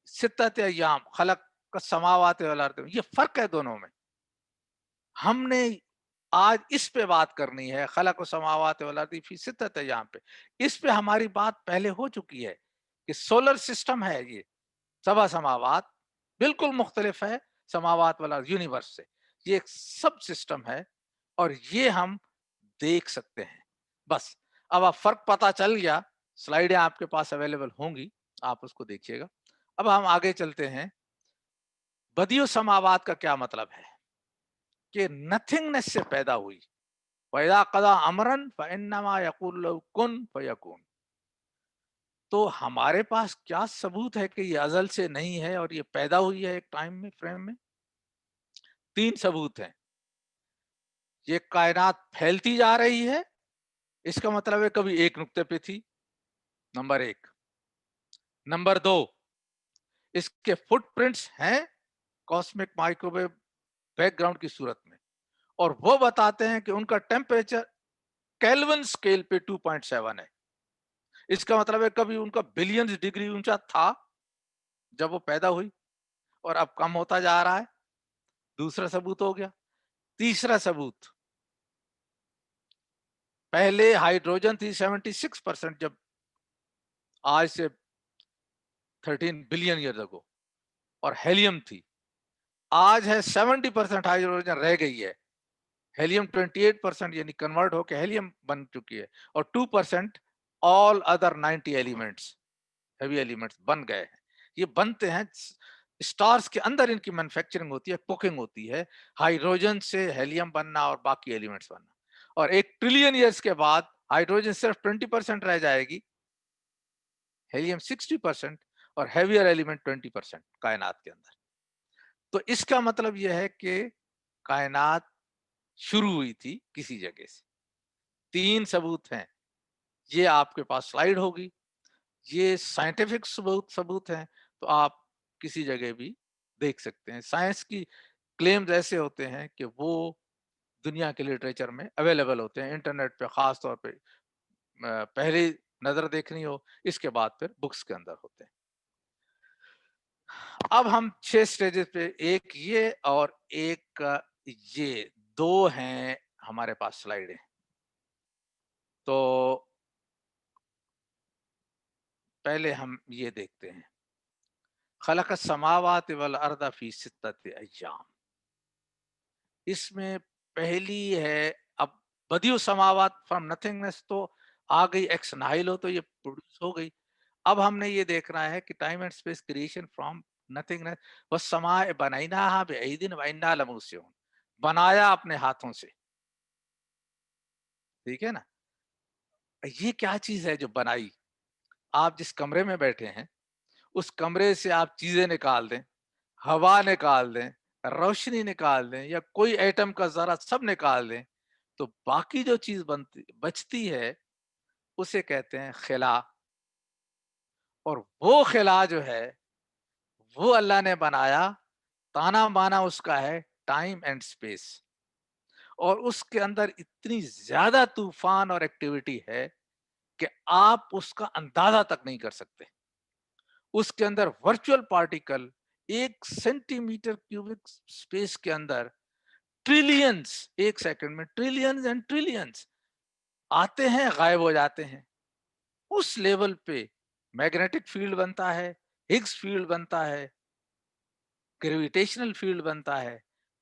6 ایام خلق السماوات والارض, یہ فرق ہے دونوں میں. ہم نے آج اس پہ بات کرنی ہے, خلق السماوات والارض فی 6 ایام پہ. اس پہ ہماری بات پہلے ہو چکی ہے کہ سولر سسٹم ہے یہ 7 سماوات, بالکل مختلف ہے سماوات والا یونیورس سے. یہ ایک سب سسٹم ہے, اور یہ ہم دیکھ سکتے ہیں. بس اب آپ فرق پتا چل گیا, سلائیڈیں آپ کے پاس اویلیبل ہوں گی, آپ اس کو دیکھیے گا. اب ہم آگے چلتے ہیں. بدیع السماوات کا کیا مطلب ہے؟ کہ نتھنگنس سے پیدا ہوئی. وَإِذَا قَضَىٰ أَمْرًا فَإِنَّمَا يَقُولُ لَهُ كُن فَيَكُونُ. تو ہمارے پاس کیا ثبوت ہے کہ یہ ازل سے نہیں ہے اور یہ پیدا ہوئی ہے ایک ٹائم میں, فریم میں؟ 3 ثبوت ہیں. یہ کائنات پھیلتی جا رہی ہے, اس کا مطلب ہے کبھی ایک نقطے پہ تھی, نمبر 1. نمبر 2, اس کے فٹ پرنٹس ہیں کاسمک مائکروویو بیک گراؤنڈ کی صورت میں, اور وہ بتاتے ہیں کہ ان کا ٹیمپریچر کیلون سکیل پہ 2.7 ہے. اس کا مطلب ہے کبھی ان کا بلینز ڈگری اونچا تھا جب وہ پیدا ہوئی, اور اب کم ہوتا جا رہا ہے. دوسرا ثبوت ہو گیا. تیسرا ثبوت, پہلے ہائیڈروجن تھی 76%, جب آج سے 13 بلین ایئر اگو, اور ہیلیم تھی. آج ہے 70% ہائیڈروجن رہ گئی ہے, ہیلیم 28% یعنی کنورٹ ہو کے ہیلیم بن چکی ہے, اور 2% all other 90 elements, heavy elements بن گئے ہیں. یہ بنتے ہیں اسٹارز کے اندر, ان کی مینوفیکچرنگ ہوتی ہے, کوکنگ ہوتی ہے, ہائیڈروجن سے ہیلیم بننا اور باقی ایلیمنٹس بننا. اور 1 ٹریلین ایئرس کے بعد ہائیڈروجن صرف 20% رہ جائے گی, ہیلیم 60%, اور ہیویئر ایلیمنٹ 20% کائنات کے اندر. تو اس کا مطلب یہ ہے کہ کائنات شروع ہوئی تھی کسی جگہ سے. 3 ثبوت ہیں, یہ آپ کے پاس سلائیڈ ہوگی. یہ سائنٹیفک ثبوت ہیں, تو آپ کسی جگہ بھی دیکھ سکتے ہیں. سائنس کی کلیمز ایسے ہوتے ہیں کہ وہ دنیا کے لٹریچر میں اویلیبل ہوتے ہیں، انٹرنیٹ پہ خاص طور پہ پہلی نظر دیکھنی ہو، اس کے بعد پھر بکس کے اندر ہوتے ہیں. اب ہم 6 سٹیجز پہ، ایک یہ اور ایک یہ دو ہیں ہمارے پاس سلائیڈیں. تو پہلے ہم یہ دیکھتے ہیں، خلق السماوات والارض فی 6 ایام. اس میں پہلی ہے، اب بدیع السماوات فرام نتھنگنس تو آ گئی، ایکس ناہیل ہو تو یہ پروڈیوس ہو گئی. اب ہم نے یہ دیکھنا ہے کہ time and space creation from nothingness, والسماء بنیناہا بعید وانا لموسعون، بنایا اپنے ہاتھوں سے. ٹھیک ہے نا؟ یہ کیا چیز ہے جو بنائی؟ آپ جس کمرے میں بیٹھے ہیں اس کمرے سے آپ چیزیں نکال دیں، ہوا نکال دیں، روشنی نکال دیں، یا کوئی ایٹم کا ذرہ سب نکال دیں، تو باقی جو چیز بچتی ہے اسے کہتے ہیں خلا. اور وہ خلا جو ہے وہ اللہ نے بنایا، تانا بانا اس کا ہے ٹائم اینڈ اسپیس. اور اس کے اندر اتنی زیادہ طوفان اور ایکٹیویٹی ہے کہ آپ اس کا اندازہ تک نہیں کر سکتے. اس کے اندر virtual particle 1 centimetre cubic space کے اندر ٹریلینز، 1 سیکنڈ میں ٹریلینز اینڈ ٹریلینز آتے ہیں، غائب ہو جاتے ہیں. اس لیول پہ میگنیٹک فیلڈ بنتا ہے، ہگز فیلڈ بنتا ہے، گریویٹیشنل فیلڈ بنتا ہے،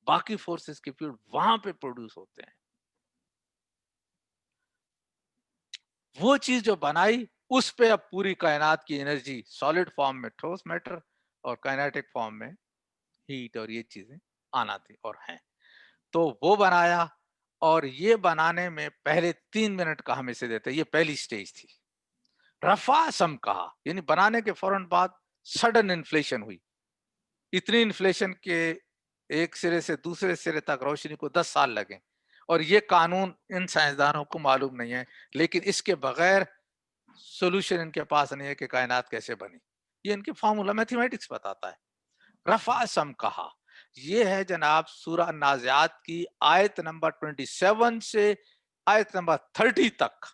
باقی فورسز کے فیلڈ وہاں پہ پروڈیوس ہوتے ہیں. وہ چیز جو بنائی اس پہ اب پوری کائنات کی انرجی سالڈ فارم میں، ٹھوس میٹر، اور کائنیٹک فارم میں ہیٹ اور یہ چیزیں آنا تھی اور ہیں. تو وہ بنایا، اور یہ بنانے میں پہلے 3 منٹ کا ہم اسے دیتے ہیں، یہ پہلی سٹیج تھی. رفع سم کہا، یعنی بنانے کے فوراً بعد سڈن انفلیشن ہوئی. اتنی انفلیشن کے ایک سرے سے دوسرے سرے تک روشنی کو 10 سال لگے. اور یہ قانون ان سائنسدانوں کو معلوم نہیں ہے، لیکن اس کے بغیر سولوشن ان کے پاس نہیں ہے کہ کائنات کیسے بنی. یہ ان کے فارمولا میتھمیٹکس بتاتا ہے. رفع سم کہا، یہ ہے جناب سورہ النازعات کی آیت نمبر 27 سے آیت نمبر 30 تک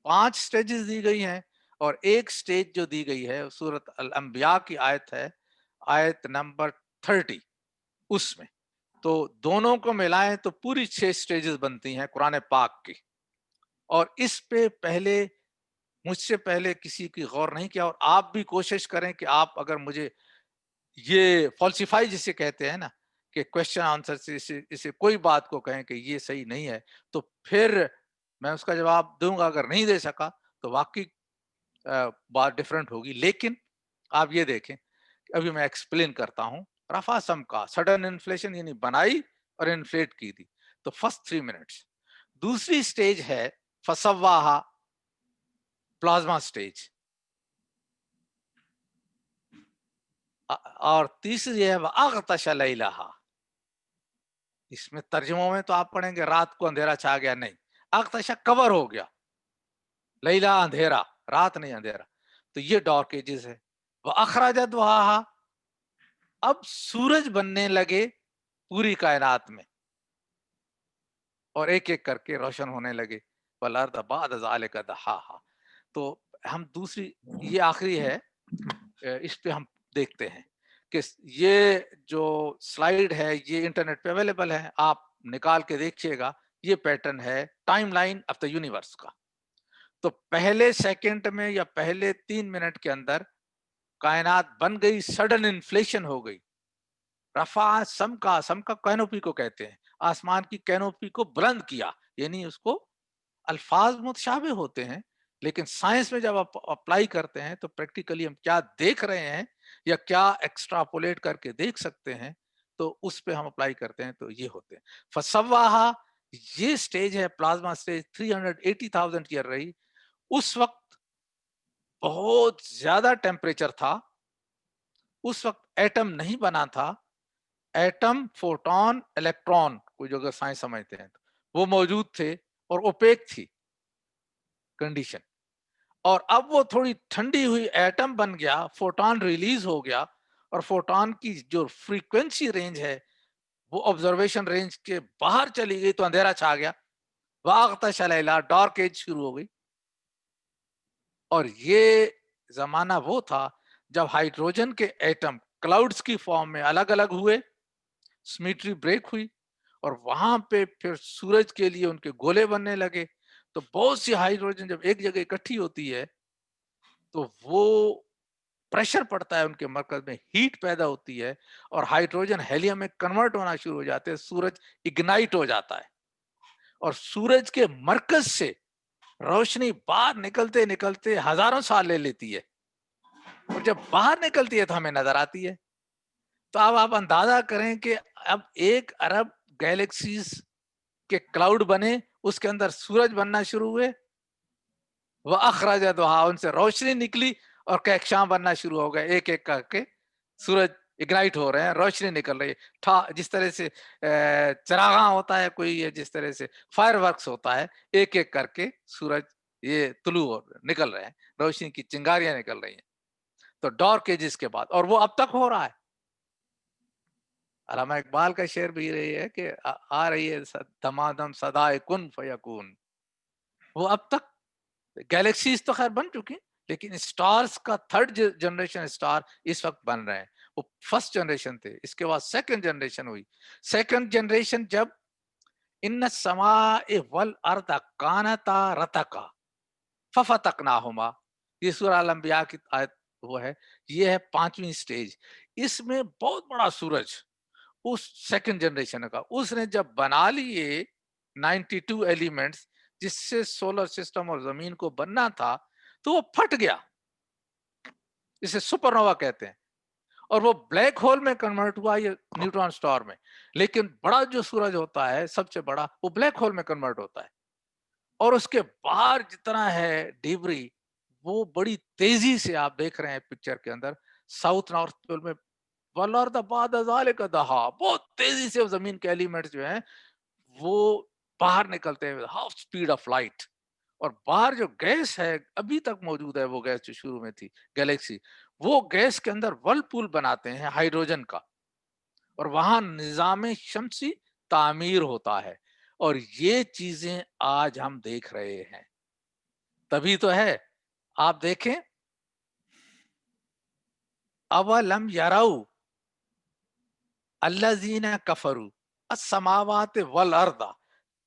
5 سٹیجز دی گئی ہیں، اور ایک سٹیج جو دی گئی ہے سورۃ الانبیاء کی آیت ہے، آیت نمبر 30. اس میں تو دونوں کو ملائیں تو پوری 6 سٹیجز بنتی ہیں قرآن پاک کی. اور اس پہ پہلے مجھ سے پہلے کسی کی غور نہیں کیا، اور آپ بھی کوشش کریں کہ آپ اگر مجھے یہ فالسیفائی جسے کہتے ہیں نا، کہ کوشچن آنسر سے اسے کوئی بات کو کہیں کہ یہ صحیح نہیں ہے، تو پھر میں اس کا جواب دوں گا. اگر نہیں دے سکا تو واقعی بات ڈفرنٹ ہوگی. لیکن آپ یہ دیکھیں، ابھی میں ایکسپلین کرتا ہوں. رفع سم کا سڈن انفلیشن، یعنی بنائی اور انفلیٹ کی تھی، تو فرسٹ 3 منٹس. دوسری سٹیج ہے فسواہا، پلازما سٹیج. اور تیسری ہے وَأَغْطَشَ لَيْلَهَا. اس میں ترجموں میں تو آپ پڑھیں گے رات کو اندھیرا چھا گیا، نہیں، اغتشا کور ہو گیا، لیلا اندھیرا، رات نہیں اندھیرا. تو یہ ڈارک ایجز ہے. وَأَخْرَجَ ضُحَاهَا، اب سورج بننے لگے پوری کائنات میں، اور ایک ایک کر کے روشن ہونے لگے. وَالْأَرْضَ بَعْدَ ذَلِكَ دَحَاهَا. تو ہم دوسری، یہ آخری ہے، اس پہ ہم دیکھتے ہیں کہ یہ جو سلائیڈ ہے یہ انٹرنیٹ پہ اویلیبل ہے، آپ نکال کے دیکھیے گا. یہ پیٹرن ہے time line of the universe کا. تو پہلے سیکنڈ میں یا پہلے 3 منٹ کے اندر کائنات بن گئی، سڈن انفلیشن ہو گئی. رفع سم کا، سم کا کینوپی کو کہتے ہیں، آسمان کی کینوپی کو بلند کیا. یعنی اس کو الفاظ متشابہ ہوتے ہیں، لیکن سائنس میں جب آپ اپلائی کرتے ہیں تو پریکٹیکلی ہم کیا دیکھ رہے ہیں یا کیا ایکسٹراپولیٹ کر کے دیکھ سکتے ہیں، تو اس پہ ہم اپلائی کرتے ہیں. تو یہ ہوتے ہیں فسواہا. یہ سٹیج ہے پلازما سٹیج، 380,000 ایئر رہی. اس وقت بہت زیادہ ٹیمپریچر تھا، اس وقت ایٹم نہیں بنا تھا. ایٹم، فوٹون، الیکٹران کو جو اگر سائنس سمجھتے ہیں تو وہ موجود تھے، اور اوپیک تھی کنڈیشن. اور اب وہ تھوڑی ٹھنڈی ہوئی، ایٹم بن گیا، فوٹون ریلیز ہو گیا، اور فوٹون کی جو فریکوینسی رینج ہے وہ آبزرویشن رینج کے باہر چلی گئی تو اندھیرا چھا گیا, واغطش لیلا, ڈارک ایج شروع ہو گئی. اور یہ زمانہ وہ تھا جب ہائیڈروجن کے ایٹم کلاؤڈز کی فارم میں الگ الگ ہوئے, سمیٹری بریک ہوئی, اور وہاں پہ پھر سورج کے لیے ان کے گولے بننے لگے. تو بہت سی ہائیڈروجن جب ایک جگہ اکٹھی ہوتی ہے تو وہ پریشر پڑتا ہے ان کے مرکز میں, ہیٹ پیدا ہوتی ہے, اور ہائیڈروجن ہیلیم میں کنورٹ ہونا شروع ہو جاتے ہیں, سورج اگنائٹ ہو جاتا ہے, اور سورج کے مرکز سے روشنی باہر نکلتے نکلتے ہزاروں سال لے لیتی ہے, اور جب باہر نکلتی ہے تو ہمیں نظر آتی ہے. تو اب آپ اندازہ کریں کہ اب 1 ارب گیلیکسیز کے کلاؤڈ بنے, اس کے اندر سورج بننا شروع ہوئے, وہ اخراج دوہا, ان سے روشنی نکلی اور کہکشاں بننا شروع ہو گئے, ایک ایک کر کے سورج اگنائٹ ہو رہے ہیں, روشنی نکل رہی ہے, جس طرح سے چراغاں ہوتا ہے کوئی, جس طرح سے فائر ورکس ہوتا ہے, ایک ایک کر کے سورج یہ طلوع نکل رہے ہیں, روشنی کی چنگاریاں نکل رہی ہیں. تو ڈارک ایجز کے بعد, اور وہ اب تک ہو رہا ہے. علامہ اقبال کا شعر بھی رہی ہے کہ آ رہی ہے دمادم صدائے کن فیکون. وہ اب تک گیلیکسیز تو خیر بن چکی, لیکن اسٹارز کا 3rd جنریشن اسٹار اس وقت بن رہے ہیں. وہ فرسٹ جنریشن تھے, اس کے بعد 2nd جنریشن ہوئی. 2nd جنریشن جب ان السماء والارض کانتا رتقا ففتقناہما, یہ سورہ الانبیاء کی آیت وہ ہے, یہ ہے 5ویں سٹیج. اس میں بہت بڑا سورج اس 2nd جنریشن کا, اس نے جب بنا لیے 92 ایلیمنٹس جس سے سولر سسٹم اور زمین کو بننا تھا, تو وہ پھٹ گیا, اسے سپر نووا کہتے ہیں, اور وہ بلیک ہول میں کنورٹ ہوا, یہ نیوٹران سٹار میں. لیکن بڑا جو سورج ہوتا ہے سب سے بڑا, وہ بلیک ہول میں کنورٹ ہوتا ہے, اور اس کے باہر جتنا ہے ڈیبری, وہ بڑی تیزی سے آپ دیکھ رہے ہیں پکچر کے اندر, ساؤتھ نارتھ پول میں والارض بعد ذلک دہا, بہت تیزی سے زمین کے ایلیمنٹس جو ہیں وہ باہر نکلتے ہیں ہاف اسپیڈ آف لائٹ. اور باہر جو گیس ہے ابھی تک موجود ہے, وہ گیس جو شروع میں تھی گیلیکسی, وہ گیس کے اندر ورلپول بناتے ہیں ہائیڈروجن کا, اور وہاں نظام شمسی تعمیر ہوتا ہے. اور یہ چیزیں آج ہم دیکھ رہے ہیں, تبھی تو ہے. آپ دیکھیں, اولم یروا الذین کفروا السماوات والارض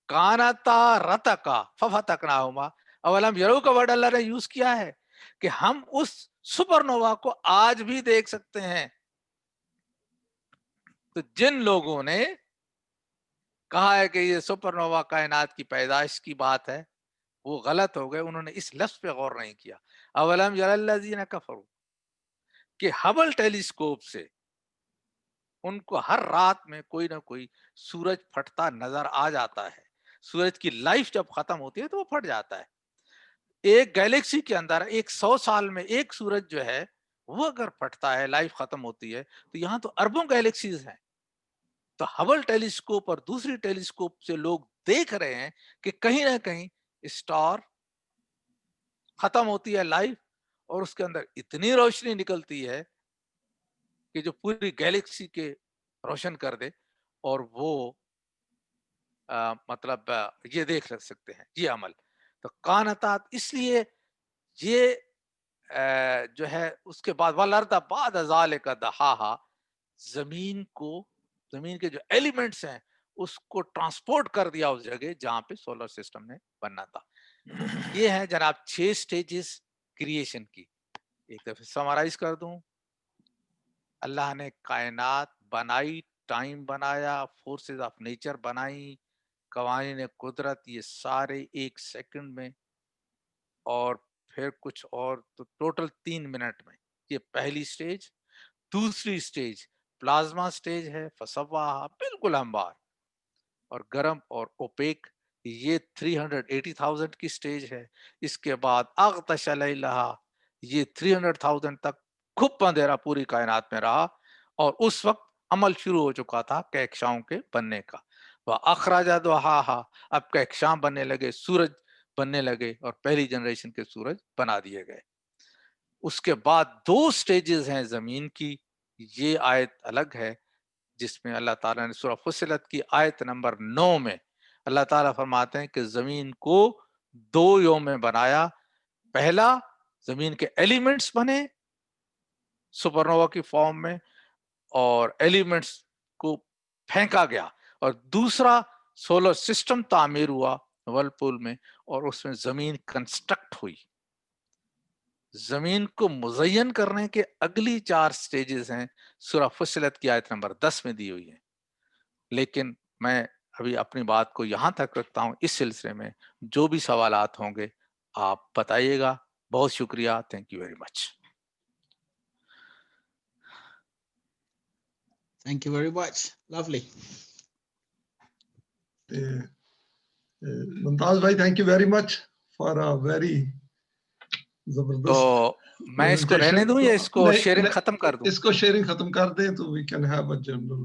کانتا رتقا ففتقناہما. اولم یروا کا ورڈ اللہ نے یوز کیا ہے کہ ہم اس سپر نووا کو آج بھی دیکھ سکتے ہیں. تو جن لوگوں نے کہا ہے کہ یہ سپر نووا کائنات کی پیدائش کی بات ہے, وہ غلط ہو گئے, انہوں نے اس لفظ پہ غور نہیں کیا. اولم یری الذین کفروا, کہ ہبل ٹیلیسکوپ سے ان کو ہر رات میں کوئی نہ کوئی سورج پھٹتا نظر آ جاتا ہے. سورج کی لائف جب ختم ہوتی ہے تو وہ پھٹ جاتا ہے. ایک گیلیکسی کے اندر 100 سال میں ایک سورج جو ہے وہ اگر پھٹتا ہے, لائف ختم ہوتی ہے, تو یہاں تو اربوں گیلیکسیز ہیں. تو ہبل ٹیلیسکوپ اور دوسری ٹیلیسکوپ سے لوگ دیکھ رہے ہیں کہ کہیں نہ کہیں اسٹار ختم ہوتی ہے لائف, اور اس کے اندر اتنی روشنی نکلتی ہے کہ جو پوری گیلیکسی کے روشن کر دے, اور وہ مطلب یہ دیکھ سکتے ہیں یہ عمل. تو کانتات, اس لیے یہ جو ہے اس کے بعد والارض بعد ذالک دہاہا, زمین کو, زمین کے جو ایلیمنٹس ہیں اس کو ٹرانسپورٹ کر دیا اس جگہ جہاں پہ سولر سسٹم نے بننا تھا. یہ ہے جناب 6 سٹیجز کریشن کی. ایک دفعہ سمرائز کر دوں, اللہ نے کائنات بنائی, ٹائم بنایا, فورسز آف نیچر بنائی, قوانین قدرت, یہ سارے 1 سیکنڈ میں, اور پھر کچھ اور, تو ٹوٹل 3 منٹ میں. یہ پہلی سٹیج. دوسری سٹیج پلازما سٹیج ہے, فسواہا, بالکل ہموار اور گرم اور اوپیک, یہ 380,000 کی سٹیج ہے. اس کے بعد اغطش لیلہا, یہ 300,000 تک کھپ اندھیرا پوری کائنات میں رہا, اور اس وقت عمل شروع ہو چکا تھا کہکشاؤں کے بننے کا. وَأَخْرَجَ ضُحَاهَا, اب کہکشاں بننے لگے, سورج بننے لگے, اور پہلی جنریشن کے سورج بنا دیے گئے. اس کے بعد 2 سٹیجز ہیں زمین کی, یہ آیت الگ ہے. جس میں اللہ تعالیٰ نے سورہ فصلت کی آیت نمبر 9 میں اللہ تعالیٰ فرماتے ہیں کہ زمین کو 2 یوم میں بنایا. پہلا زمین کے ایلیمنٹس بنے سپرنووا کی فارم میں اور ایلیمنٹس کو پھینکا گیا, اور دوسرا سولر سسٹم تعمیر ہوا ورلپول میں, اور اس میں زمین کنسٹرکٹ ہوئی. زمین کو مزین کرنے کے اگلی 4 سٹیجز ہیں, سورہ فصلت کی آیت نمبر 10 میں دی ہوئی ہے. لیکن میں ابھی اپنی بات کو یہاں تک رکھتا ہوں. اس سلسلے میں جو بھی سوالات ہوں گے آپ بتائیے گا. بہت شکریہ. Thank you very much. Thank you very much. Lovely. ممتاز بھائی, thank you very much for a very زبردست. تو میں اس کو رہنے دوں یا اس کو شیئرنگ ختم کر دوں؟ اس کو شیئرنگ ختم کر دیں تو we can have a general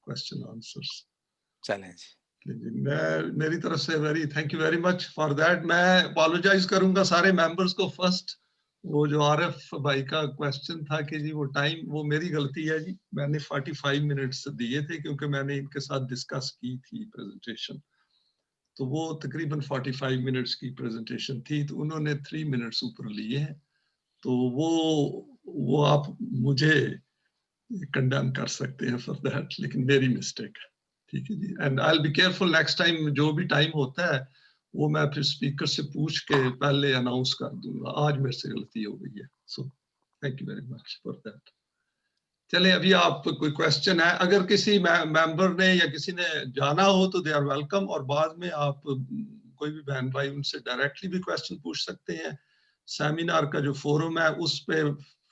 question answers. چلیں جی. میری طرف سے thank you very much for that. میں apologize کروں گا سارے ممبرس کو. فرسٹ وہ جو عارف بھائی کا کوشچن تھا کہ جی وہ ٹائم, وہ میری غلطی ہے جی. میں نے 45 منٹس دیے تھے کیونکہ میں نے ان کے ساتھ ڈسکس کی تھی پریزنٹیشن, تو وہ تقریباً 45 منٹس کی پریزنٹیشن تھی, تو انہوں نے 3 منٹس اوپر لیے ہیں. تو وہ آپ مجھے کنڈیم کر سکتے ہیں فار دیٹ, لیکن میری مسٹیک ہے. ٹھیک ہے جی. And I will be careful next time. جو بھی ٹائم ہوتا ہے وہ میں پھر اسپیکر سے پوچھ کے پہلے اناؤنس کر دوں گا. آج میرے سے غلطی ہو گئی ہے. So thank you very much for that. چلیں ابھی آپ کوئی کوشچن ہے, اگر کسی ممبر نے یا کسی نے جانا ہو تو دے آر ویلکم, اور بعد میں آپ کوئی بھی بہن بھائی ان سے ڈائریکٹلی بھی کوشچن پوچھ سکتے ہیں. سیمینار کا جو فورم ہے اس پہ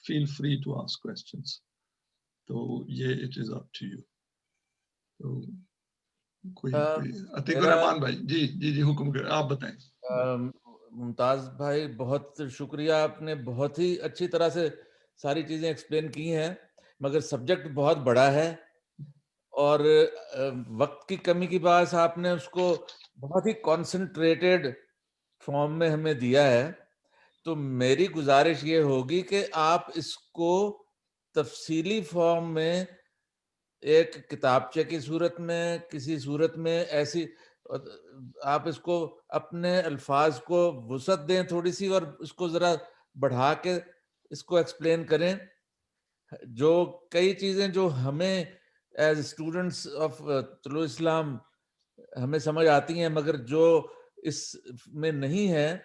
feel free to ask questions. تو یہ it is up to you. تو کوئی عتیق الرحمان بھائی, جی حکم کریں, آپ بتائیں. ممتاز بھائی بہت شکریہ, آپ نے بہت ہی اچھی طرح سے ساری چیزیں ایکسپلین کی ہیں, مگر سبجیکٹ بہت بڑا ہے اور وقت کی کمی کی باعث آپ نے اس کو بہت ہی کانسنٹریٹڈ فارم میں ہمیں دیا ہے. تو میری گزارش یہ ہوگی کہ آپ اس کو تفصیلی فارم میں ایک کتابچے کی صورت میں, کسی صورت میں ایسی آپ اس کو اپنے الفاظ کو وسعت دیں تھوڑی سی, اور اس کو ذرا بڑھا کے اس کو ایکسپلین کریں. جو کئی چیزیں جو ہمیں ایز اسٹوڈنٹس آف طلوع اسلام ہمیں سمجھ آتی ہیں, مگر جو اس میں نہیں ہے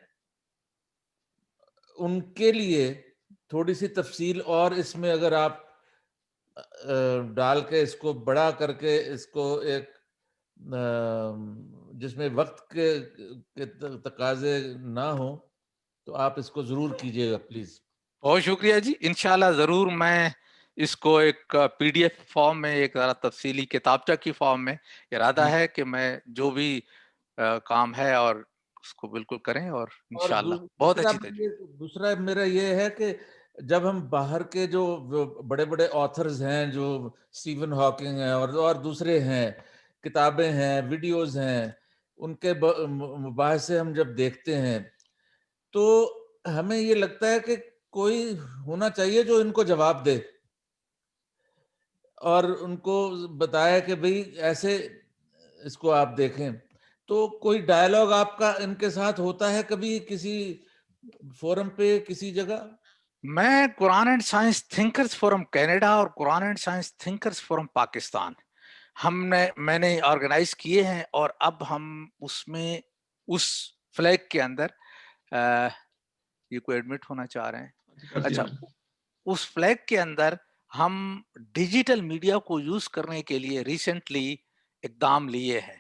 ان کے لیے تھوڑی سی تفصیل اور اس میں اگر آپ ڈال کے اس کو بڑا کر کے اس کو ایک جس میں وقت کے تقاضے نہ ہوں تو آپ اس کو ضرور کیجیے گا پلیز. بہت شکریہ جی. انشاءاللہ ضرور میں اس کو ایک پی ڈی ایف فارم میں, ایک تفصیلی کتابچہ کی فارم میں ارادہ ہے کہ میں جو بھی کام ہے اور اس کو بالکل کریں, اور انشاءاللہ بہت اچھی طرح. دوسرا میرا یہ ہے کہ جب ہم باہر کے جو بڑے بڑے آتھرز ہیں, جو اسٹیون ہاکنگ ہیں اور دوسرے ہیں, کتابیں ہیں, ویڈیوز ہیں, ان کے مباحثے ہم جب دیکھتے ہیں تو ہمیں یہ لگتا ہے کہ کوئی ہونا چاہیے جو ان کو جواب دے اور ان کو بتائے کہ بھئی ایسے اس کو آپ دیکھیں. تو کوئی ڈائلاگ آپ کا ان کے ساتھ ہوتا ہے کبھی کسی فورم پہ کسی جگہ؟ میں Quran and science thinkers forum Canada اور Quran and science thinkers forum Pakistan میں نے آرگنائز کیے ہیں, اور اب ہم اس میں اس فلیگ کے اندر یہ کوئی ایڈمٹ ہونا چاہ رہے ہیں؟ اچھا, اس فلیگ کے اندر ہم ڈیجیٹل میڈیا کو یوز کرنے کے لیے ریسنٹلی اقدام لیے ہیں.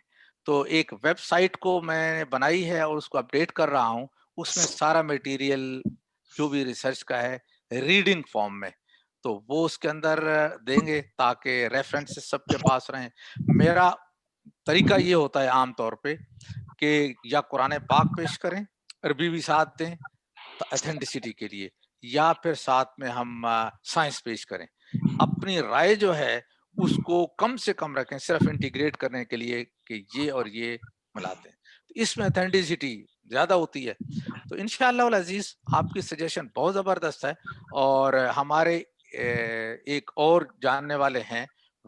تو ایک ویب سائٹ کو میں نے بنائی ہے اور اس کو اپڈیٹ کر رہا ہوں. اس میں سارا میٹیریل جو بھی ریسرچ کا ہے ریڈنگ فارم میں, تو وہ اس کے اندر دیں گے تاکہ ریفرنس سب کے پاس رہیں. میرا طریقہ یہ ہوتا ہے عام طور پہ کہ یا قرآن پاک پیش کریں, عربی بھی ساتھ دیں ایتھینٹسٹی کے لیے, یا پھر ساتھ میں ہم سائنس پیش کریں. اپنی رائے جو ہے اس کو کم سے کم رکھیں, صرف انٹیگریٹ کرنے کے لیے کہ یہ اور یہ ملاتے ہیں, تو اس میں ایتھینٹسٹی زیادہ ہوتی ہے. تو انشاءاللہ العزیز آپ کی سجیشن بہت زبردست ہے, اور ہمارے ایک اور جاننے والے ہیں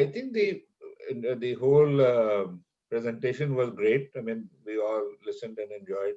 I think the whole presentation was great. I mean, we all listened and enjoyed.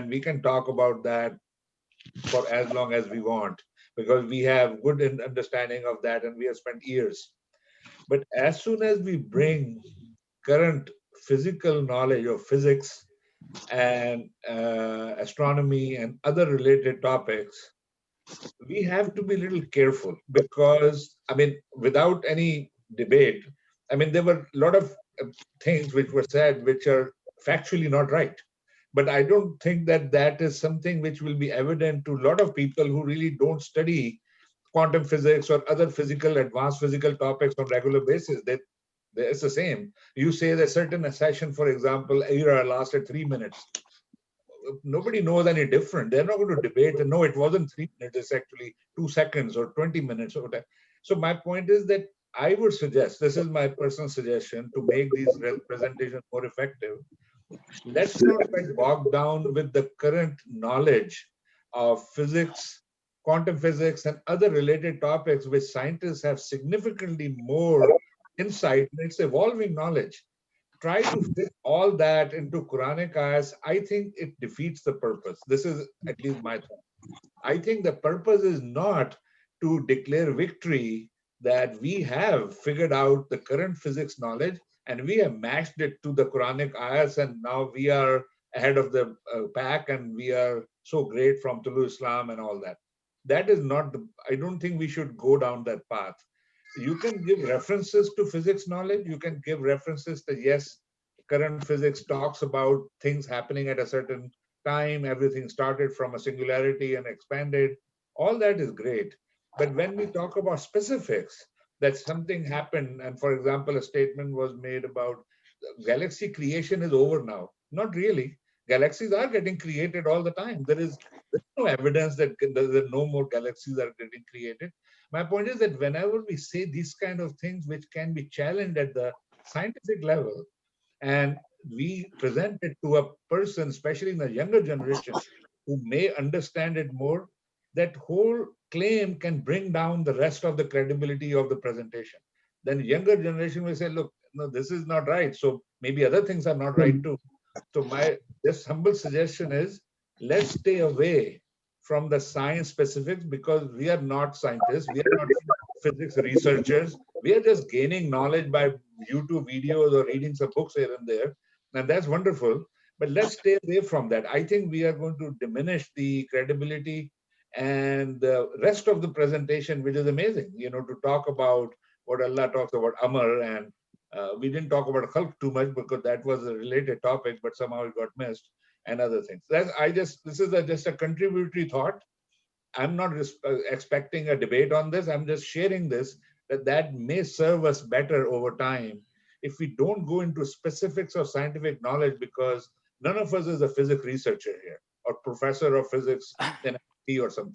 and we can talk about that for as long as we want, because we have good understanding of that and we have spent years. But as soon as we bring current physical knowledge of physics and astronomy and other related topics, we have to be a little careful, because, I mean, without any debate, I mean, there were a lot of things which were said which are factually not right. But I don't think that that is something which will be evident to a lot of people who really don't study quantum physics or other advanced physical topics on regular basis. It's the same. You say that certain session, for example, era lasted 3 minutes. Nobody knows any different. They're not going to debate and no, it wasn't 3 minutes, it's actually 2 seconds or 20 minutes or whatever. So my point is that I would suggest, this is my personal suggestion, to make these presentations more effective, let's not get bogged down with the current knowledge of physics, quantum physics, and other related topics which scientists have significantly more insight in. It's evolving knowledge. Try to fit all that into Quranic ayahs. I think it defeats the purpose. This is at least my thought. I think the purpose is not to declare victory that we have figured out the current physics knowledge and we have matched it to the Quranic ayahs, and now we are ahead of the pack, and we are so great from Tulu Islam and all that. That is not the, I don't think we should go down that path. You can give references to physics knowledge. You can give references that, yes, current physics talks about things happening at a certain time. Everything started from a singularity and expanded. All that is great. But when we talk about specifics, that something happened, and for example, a statement was made about galaxy creation is over now. Not really. Galaxies are getting created all the time. There's no evidence that no more galaxies are getting created. My point is that whenever we say these kind of things which can be challenged at the scientific level, and we present it to a person, especially in the younger generation, who may understand it more, that whole claim can bring down the rest of the credibility of the presentation. Then younger generation will say, look, no, this is not right. So maybe other things are not right too. So my just humble suggestion is, let's stay away from the science specifics, because we are not scientists. We are not physics researchers. We are just gaining knowledge by YouTube videos or reading some books here and there. And that's wonderful. But let's stay away from that. I think we are going to diminish the credibility and the rest of the presentation, which is amazing, you know, to talk about what Allah talks about Amr, and we didn't talk about Khalq too much because that was a related topic, but somehow it got missed, and other things. This is just a contributory thought. I'm not expecting a debate on this. I'm just sharing this, that may serve us better over time if we don't go into specifics of scientific knowledge, because none of us is a physics researcher here or professor of physics in MIT or something.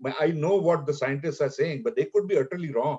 I know what the scientists are saying, but they could be utterly wrong.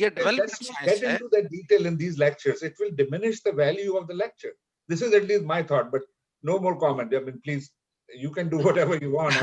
development let's not science get into that detail in these lectures. It will diminish the value of the lecture. This is at least my thought, but no more comment. I mean, please, you can do whatever you want.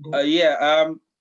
Go. Yeah,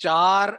4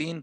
3,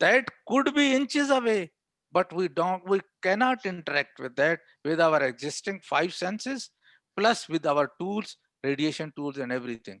that could be inches away, but we cannot interact with that with our existing 5 senses plus with our tools, radiation tools and everything.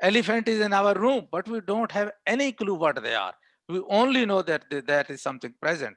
Elephant is in our room, but we don't have any clue what they are. We only know that that is something present.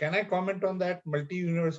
Can I comment on that multi universe?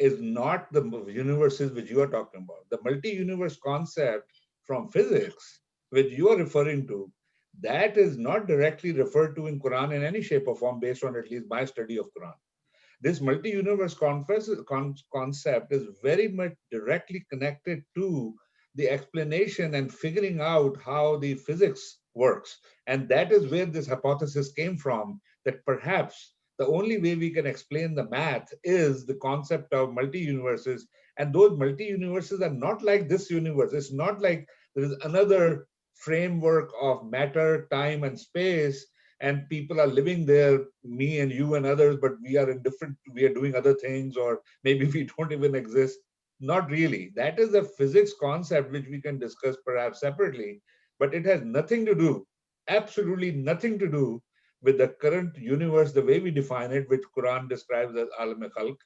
is not the universes which you are talking about. The multi-universe concept from physics, which you are referring to, that is not directly referred to in Quran in any shape or form, based on at least my study of Quran. This multi-universe concept is very much directly connected to the explanation and figuring out how the physics works. And that is where this hypothesis came from, that perhaps the only way we can explain the math is the concept of multi-universes. And those multi-universes are not like this universe. It's not like there is another framework of matter, time, and space, and people are living there, me and you and others, but we are doing other things, or maybe we don't even exist. Not really. That is a physics concept which we can discuss perhaps separately, but it has nothing to do, absolutely nothing to do with the current universe, the way we define it, which Quran describes as Alam-e-Khalq,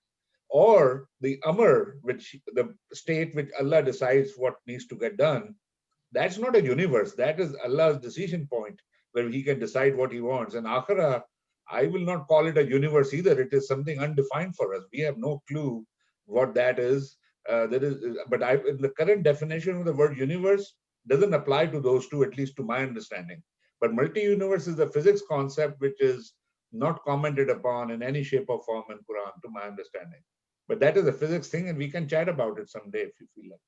or the Amr, which the state which Allah decides what needs to get done. That's not a universe. That is Allah's decision point, where he can decide what he wants. And Akhirah, I will not call it a universe either. It is something undefined for us. We have no clue what that is. But the current definition of the word universe doesn't apply to those two, at least to my understanding. But multi-universe is a physics concept which is not commented upon in any shape or form in Quran, to my understanding. But that is a physics thing, and we can chat about it someday if you feel like.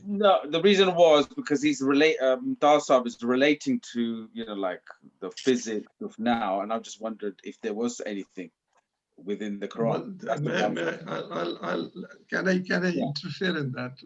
No, the reason was because he's Darsab is relating to, like the physics of now, and I just wondered if there was anything within the Quran. Can I interfere in that?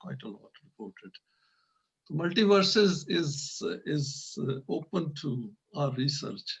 quite a lot reported. So multiverses is open to our research.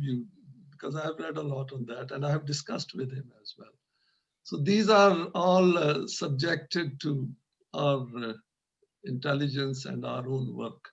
view, because I have read a lot on that and I have discussed with him as well. So these are all subjected to our intelligence and our own work.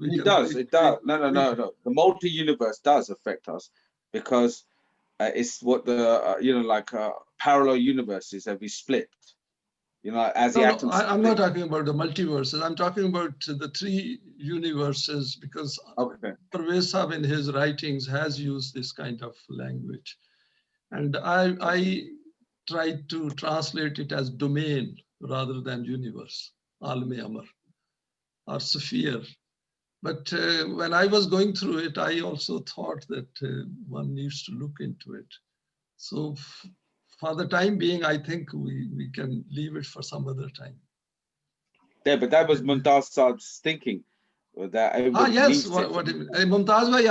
It does. No. The multi-universe does affect us because it's what the parallel universes that we split. As the atoms. I'm not talking about the multiverses. I'm talking about the 3 universes, because Parvez Sahab in his writings has used this kind of language. And I tried to translate it as domain rather than universe, Alam-e-Amr, or sphere. But when I was going through it, I also thought that one needs to look into it. So for the time being, I think we can leave it for some other time. Yeah, but that was Mumtaz Saab's thinking. That everybody yes, needs what Mumtaz bhai,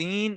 3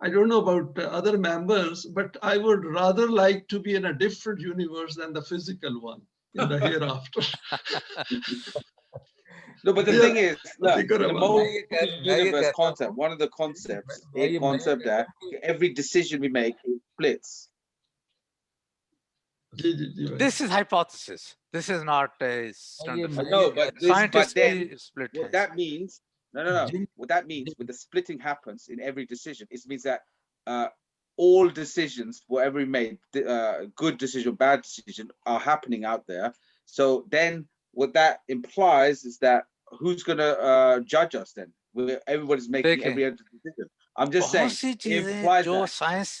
I don't know about other members, but I would rather like to be in a different universe than the physical one in the hereafter. No, but the thing is, look, the multi-universe concept, one of the concepts, a concept that every decision we make splits. This is hypothesis. This is not a standard. No, but then what that means, no. What that means when the splitting happens in every decision, it means that all decisions, whatever we made, good decision, bad decision, are happening out there. So then what that implies is that who's going to judge us then? Everybody's making every other decision. I'm just saying, it implies that.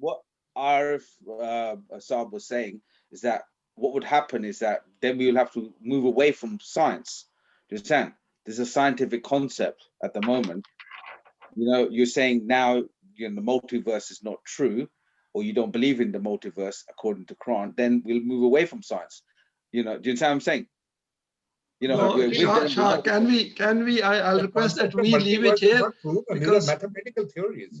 what Arif Saab was saying is that what would happen is that then we will have to move away from science. Do you understand? There's a scientific concept at the moment. You know, you're saying now, you know, the multiverse is not true, or you don't believe in the multiverse according to Quran, then we'll move away from science. You know, do you understand what I'm saying? You know, Shah, can we? I'll request that we leave it here because mathematical theories.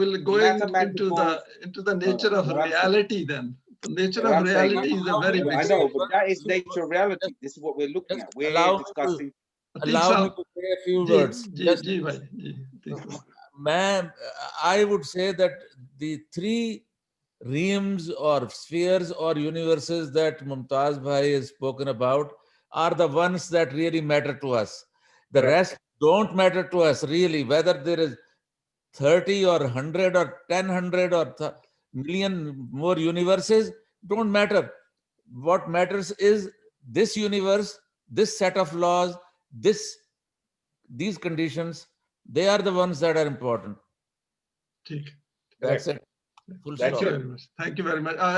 will go into the nature of reality then. The nature of reality is a very big. I know, but that is nature of reality. This is what we're looking at. We're discussing. Allow me to say a few words. I would say that the 3 realms or spheres or universes that Mumtaz Bhai has spoken about are the ones that really matter to us. The rest don't matter to us really, whether there is 30 or 100 or 10,100 or million more universes, don't matter. What matters is this universe, this set of laws, these conditions, they are the ones that are important. That's it. Thank you very much.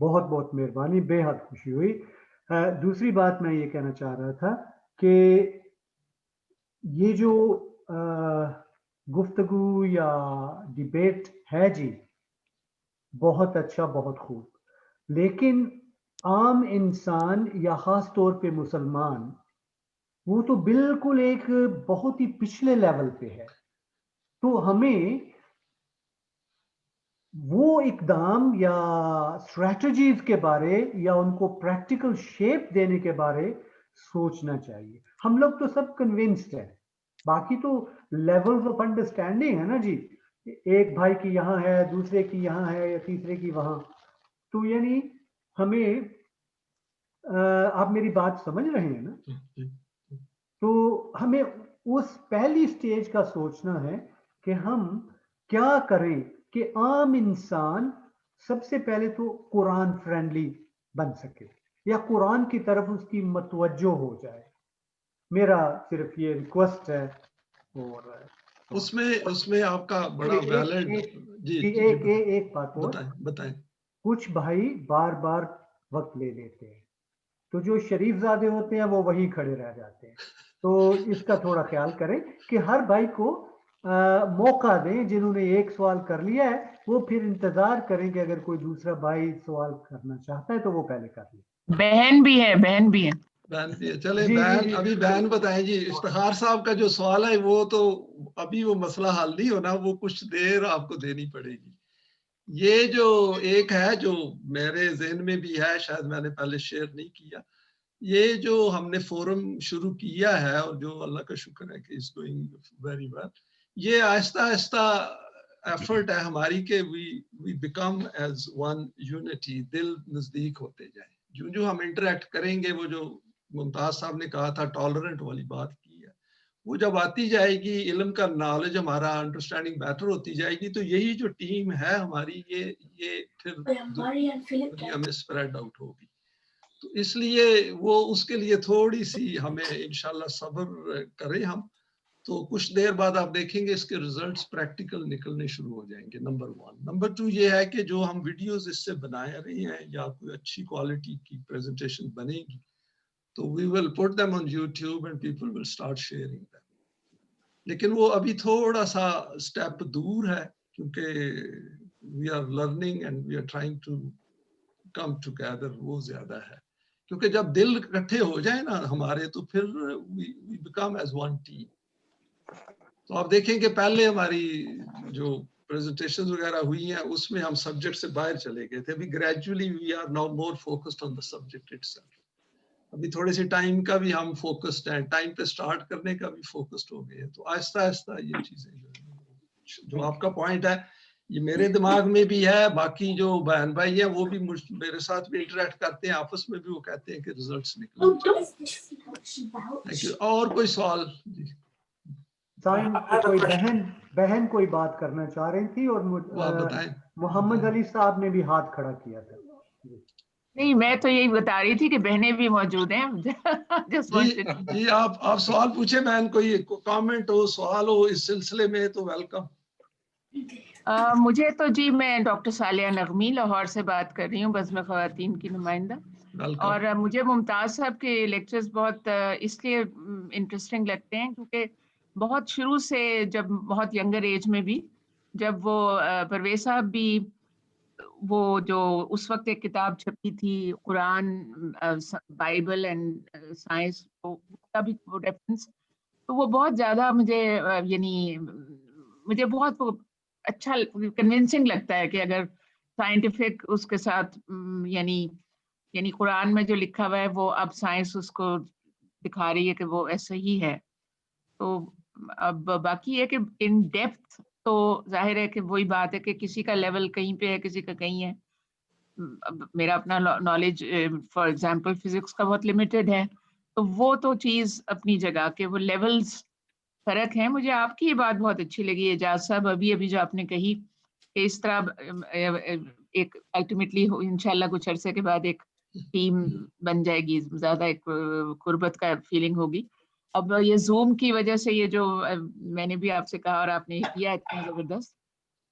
بہت بہت مہربانی, بے حد خوشی ہوئی. دوسری بات میں یہ کہنا چاہ رہا تھا کہ یہ جو گفتگو یا ڈیبیٹ ہے جی, بہت اچھا, بہت خوب, لیکن عام انسان یا خاص طور پہ مسلمان وہ تو بالکل ایک بہت ہی پچھلے لیول پہ ہے. تو ہمیں وہ اقدام یا اسٹریٹجیز کے بارے یا ان کو پریکٹیکل شیپ دینے کے بارے سوچنا چاہیے. ہم لوگ تو سب کنونسڈ ہیں, باقی تو لیولز آف انڈرسٹینڈنگ ہے نا جی, ایک بھائی کی یہاں ہے, دوسرے کی یہاں ہے, یا تیسرے کی وہاں. تو یعنی ہمیں, آپ میری بات سمجھ رہے ہیں نا, تو ہمیں اس پہلی سٹیج کا سوچنا ہے کہ ہم کیا کریں کہ عام انسان سب سے پہلے تو قرآن فرینڈلی بن سکے یا قرآن کی طرف اس کی متوجہ ہو جائے. میرا صرف یہ ریکویسٹ ہے. اور اس میں آپ کا بڑا ویلڈ, ایک بات اور, بتائیں. کچھ بھائی بار بار وقت لے لیتے ہیں, تو جو شریف زادے ہوتے ہیں وہ وہی کھڑے رہ جاتے ہیں. تو اس کا تھوڑا خیال کریں کہ ہر بھائی کو موقع دیں. جنہوں نے ایک سوال کر لیا ہے وہ پھر انتظار کریں کہ اگر کوئی دوسرا بھائی سوال کرنا چاہتا ہے تو وہ پہلے کر لے. بہن بھی ہے چلے بہن, ابھی بہن بتائیں جی. افتخار صاحب کا جو سوال ہے وہ تو ابھی وہ مسئلہ حل نہیں ہونا, وہ کچھ دیر آپ کو دینی پڑے گی. یہ جو ایک ہے جو میرے ذہن میں بھی ہے, شاید میں نے پہلے شیئر نہیں کیا, یہ جو ہم نے فورم شروع کیا ہے اور جو اللہ کا شکر ہے کہ اس گوئنگ ویری ویل, یہ آہستہ آہستہ ایفرٹ ہے ہماری کہ we become as one unity, دل نزدیک ہوتے جائیں. جو ہم انٹریکٹ کریں گے, وہ جو ممتاز صاحب نے کہا تھا ٹالرنٹ والی بات کی ہے, وہ جب آتی جائے گی, علم کا نالج ہمارا, انڈرسٹینڈنگ بیٹر ہوتی جائے گی, تو یہی جو ٹیم ہے ہماری یہ پھر دنیا میں اسپریڈ آؤٹ ہوگی. تو اس لیے وہ اس کے لیے تھوڑی سی ہمیں انشاءاللہ صبر کریں ہم, تو کچھ دیر بعد آپ دیکھیں گے اس کے ریزلٹس پریکٹیکل نکلنے شروع ہو جائیں گے. نمبر 1. نمبر 2 یہ ہے کہ جو ہم ویڈیوز اس سے بنا رہے ہیں یا کوئی اچھی کوالٹی کی پریزنٹیشن بنے گی, تو we will put them on YouTube and people will start sharing them. لیکن وہ ابھی تھوڑا سا اسٹیپ دور ہے, کیونکہ we are learning and we are trying to come together, وہ زیادہ ہے. کیونکہ جب دل اکٹھے ہو جائیں نا ہمارے, تو پھر we become as one team. تو آپ دیکھیں کہ پہلے ہماری جو پریزنٹیشن وغیرہ ہوئی ہیں اس میں ہم سبجیکٹ سے باہر چلے گئے تھے. ابھی gradually we are now more focused on the subject itself. ابھی تھوڑے سے ٹائم کا بھی ہم فوکسڈ ہیں, ٹائم پہ سٹارٹ کرنے کا بھی فوکسڈ ہو گئے ہیں. تو آہستہ آہستہ یہ چیزیں جو آپ کا پوائنٹ ہے یہ میرے دماغ میں بھی ہے, باقی جو بہن بھائی ہیں وہ بھی میرے ساتھ بھی انٹریکٹ کرتے ہیں, آپس میں بھی وہ کہتے ہیں کہ ریزلٹس نکلیں. اور کوئی سوال؟ جی کوئی بہن کوئی بات کرنا چاہ رہی تھی, اور محمد علی صاحب نے بھی ہاتھ کھڑا کیا تھا. نہیں, میں تو یہی بتا رہی تھی کہ بہنیں بھی موجود ہیں. جی آپ سوال پوچھیں بہن, کوئی کامنٹ ہو, سوال ہو اس سلسلے میں تو ویلکم. مجھے تو جی, میں ڈاکٹر صالحہ نغمی لاہور سے بات کر رہی ہوں, بزم خواتین کی نمائندہ. اور مجھے ممتاز صاحب کے لیکچرز بہت اس لیے انٹرسٹنگ لگتے ہیں کیونکہ بہت شروع سے, جب بہت ینگر ایج میں بھی, جب وہ پرویز صاحب بھی, وہ جو اس وقت ایک کتاب چھپی تھی قرآن, بائبل اینڈ سائنس, کا بھی ریفرنس, تو وہ بہت زیادہ مجھے بہت اچھا کنونسنگ لگتا ہے کہ اگر سائنٹیفک اس کے ساتھ یعنی قرآن میں جو لکھا ہوا ہے وہ اب سائنس اس کو دکھا رہی ہے کہ وہ ایسا ہی ہے. تو اب باقی ہے کہ ان ڈیپتھ تو ظاہر ہے کہ وہی بات ہے کہ کسی کا لیول کہیں پہ ہے, کسی کا کہیں ہے. میرا اپنا نالج فار ایگزامپل فزکس کا بہت لمیٹڈ ہے, تو وہ تو چیز اپنی جگہ کہ وہ لیولز فرق ہیں. مجھے آپ کی یہ بات بہت اچھی لگی اعجاز صاحب, ابھی جو آپ نے کہی کہ اس طرح ایک الٹیمیٹلی انشاءاللہ کچھ عرصے کے بعد ایک ٹیم بن جائے گی, زیادہ ایک قربت کا فیلنگ ہوگی. اب یہ زوم کی وجہ سے یہ جو میں نے بھی آپ سے کہا اور آپ نے کیا اتنا زبردست,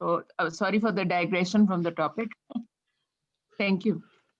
So sorry for the digression from the topic. Thank you.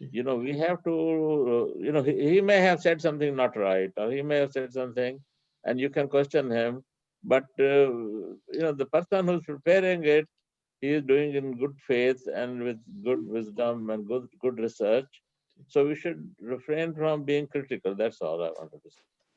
You know, we have to, you know, he may have said something not right, or he may have said something, and you can question him. But you know, the person who's preparing it, he is doing in good faith and with good wisdom and good research. So we should refrain from being critical. That's all I wanted to say.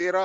13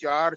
4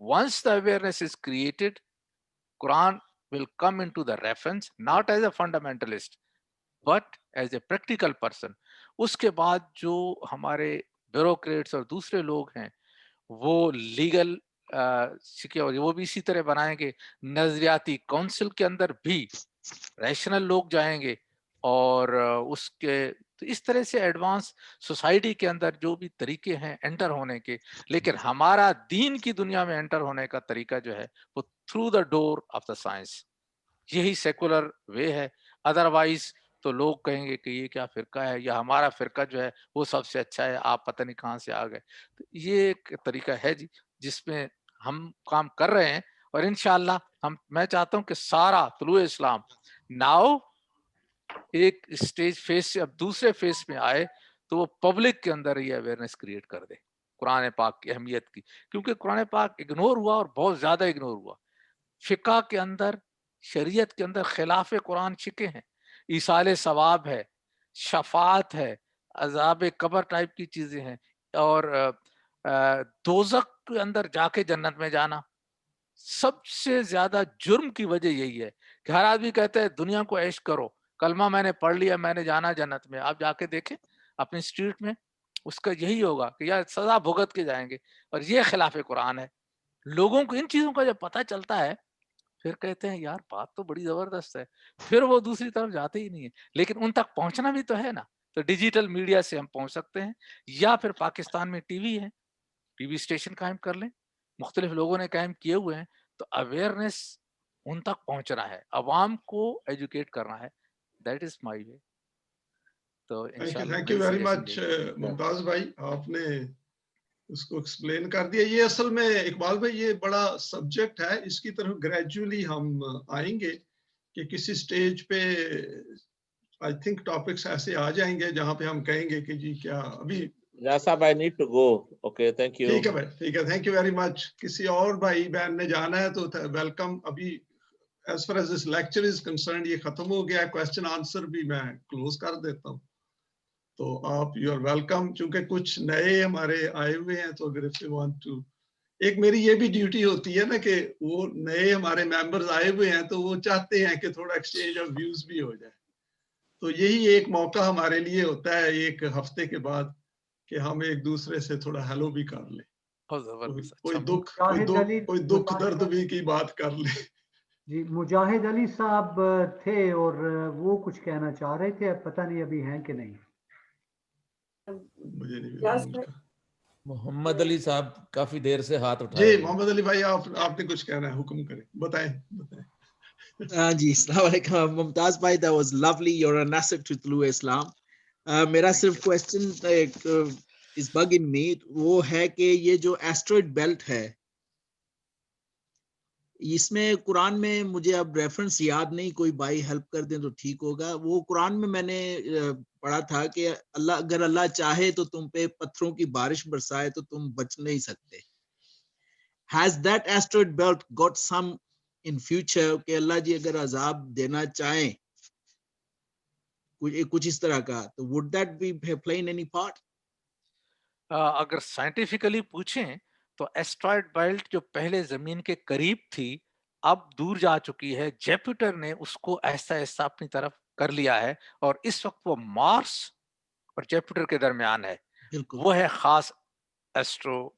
Once the awareness is created, Quran will come into the reference not as a fundamentalist but as a practical person اس کے بعد جو ہمارے bureaucrats اور دوسرے لوگ ہیں وہ legal security وہ بھی اسی طرح بنائیں گے. نظریاتی کونسل کے اندر بھی ریشنل لوگ جائیں گے اور اس کے تو اس طرح سے ایڈوانس سوسائٹی کے اندر جو بھی طریقے ہیں انٹر ہونے کے. لیکن ہمارا دین کی دنیا میں انٹر ہونے کا طریقہ جو ہے وہ through the door of the science, یہی سیکولر وے ہے. ادروائز تو لوگ کہیں گے کہ یہ کیا فرقہ ہے, یا ہمارا فرقہ جو ہے وہ سب سے اچھا ہے, آپ پتہ نہیں کہاں سے آ گئے. تو یہ ایک طریقہ ہے جی جس میں ہم کام کر رہے ہیں, اور انشاءاللہ میں چاہتا ہوں کہ سارا طلوع اسلام ناؤ ایک اسٹیج فیس سے اب دوسرے فیس میں آئے تو وہ پبلک کے اندر یہ اویئرنیس کریٹ کر دے قرآن پاک کی اہمیت کی, کیونکہ قرآن پاک اگنور ہوا اور بہت زیادہ اگنور ہوا. فقہ کے اندر, شریعت کے اندر خلاف قرآن شکے ہیں, ایصال ثواب ہے, شفاعت ہے, عذاب قبر ٹائپ کی چیزیں ہیں, اور دوزخ کے اندر جا کے جنت میں جانا. سب سے زیادہ جرم کی وجہ یہی ہے کہ ہر آدمی کہتا ہے دنیا کو عیش کرو, کلمہ میں نے پڑھ لیا, میں نے جانا جنت میں. آپ جا کے دیکھیں اپنی اسٹریٹ میں, اس کا یہی ہوگا کہ یار سزا بھگت کے جائیں گے, اور یہ خلاف قرآن ہے. لوگوں کو ان چیزوں کا جب پتہ چلتا ہے پھر کہتے ہیں یار بات تو بڑی زبردست ہے, پھر وہ دوسری طرف جاتے ہی نہیں ہیں. لیکن ان تک پہنچنا بھی تو ہے نا, تو ڈیجیٹل میڈیا سے ہم پہنچ سکتے ہیں, یا پھر پاکستان میں ٹی وی ہے, ٹی وی اسٹیشن قائم کر لیں, مختلف لوگوں نے قائم کیے ہوئے ہیں. تو اویئرنیس ان تک پہنچنا ہے, عوام کو ایجوکیٹ کرنا ہے. دیٹ از مائی وے. تو انشاءاللہ تھینک یو ویری مچ ممتاز بھائی, آپ نے اس کو ایکسپلین کر دیا. یہ اصل میں اقبال بھائی یہ بڑا سبجیکٹ ہے, اس کی طرف گریجولی ہم آئیں گے کہ کسی سٹیج پہ آئی تھنک ٹاپکس ایسے آ جائیں گے جہاں پہ ہم کہیں گے کہ جی کیا ابھی صاحب I need to go. Okay, thank you. ٹھیک ہے بھائی, ٹھیک ہے, تھینک یو ویری مچ. کسی اور بھائی بہن نے جانا ہے تو ویلکم. ابھی as far as this lecture is concerned یہ ختم ہو گیا, کوسچن آنسر بھی میں کلوز کر دیتا ہوں. تو آپ یو آر ویلکم. چونکہ کچھ نئے ہمارے آئے ہوئے ہیں تو اگر if you want to, ایک میری یہ بھی ڈیوٹی ہوتی ہے نا کہ وہ نئے ہمارے ممبرز آئے ہوئے ہیں تو وہ چاہتے ہیں کہ تھوڑا ایکسچینج آف ویوز بھی ہو جائے. تو یہی ایک موقع ہمارے لیے ہوتا ہے ایک ہفتے کے بعد کہ ہم ایک دوسرے سے تھوڑا ہیلو بھی کر لیں, کوئی دکھ درد بھی کی بات کر لیں. جی مجاہد علی صاحب تھے اور وہ کچھ کہنا چاہ رہے تھے, اب پتہ نہیں ابھی ہیں کہ نہیں. مجھے نہیں. محمد علی صاحب کافی دیر سے ہاتھ اٹھائے. جی محمد علی بھائی آپ نے کچھ کہنا ہے, حکم کریں, بتائیں. جی السلام علیکم ممتاز بھائی, that was lovely, you're a nasib to طلوع اسلام. میرا صرف کوشچن اس bugging me وہ ہے کہ یہ جو ایسٹرائڈ بیلٹ ہے اس میں قرآن میں مجھے اب ریفرنس یاد نہیں, کوئی بھائی ہیلپ کر دیں تو ٹھیک ہوگا. وہ قرآن میں نے پڑھا تھا کہ اگر اللہ چاہے تو تم پہ پتھروں کی بارش برسائے تو تم بچ نہیں سکتے. Has that asteroid belt got some in future کہ اللہ جی اگر عذاب دینا چاہیں کچھ اس طرح کا, تو would that be playing any part? اگر سائنٹیفکلی پوچھیں تو ایسٹرائڈ بیلٹ جو پہلے زمین کے قریب تھی اب دور جا چکی ہے. جیپیٹر نے اس کو ایسا ایسا اپنی طرف کر لیا ہے, اور اس وقت وہ مارس اور جیپیٹر کے درمیان ہے. وہ ہے خاص ایسٹرو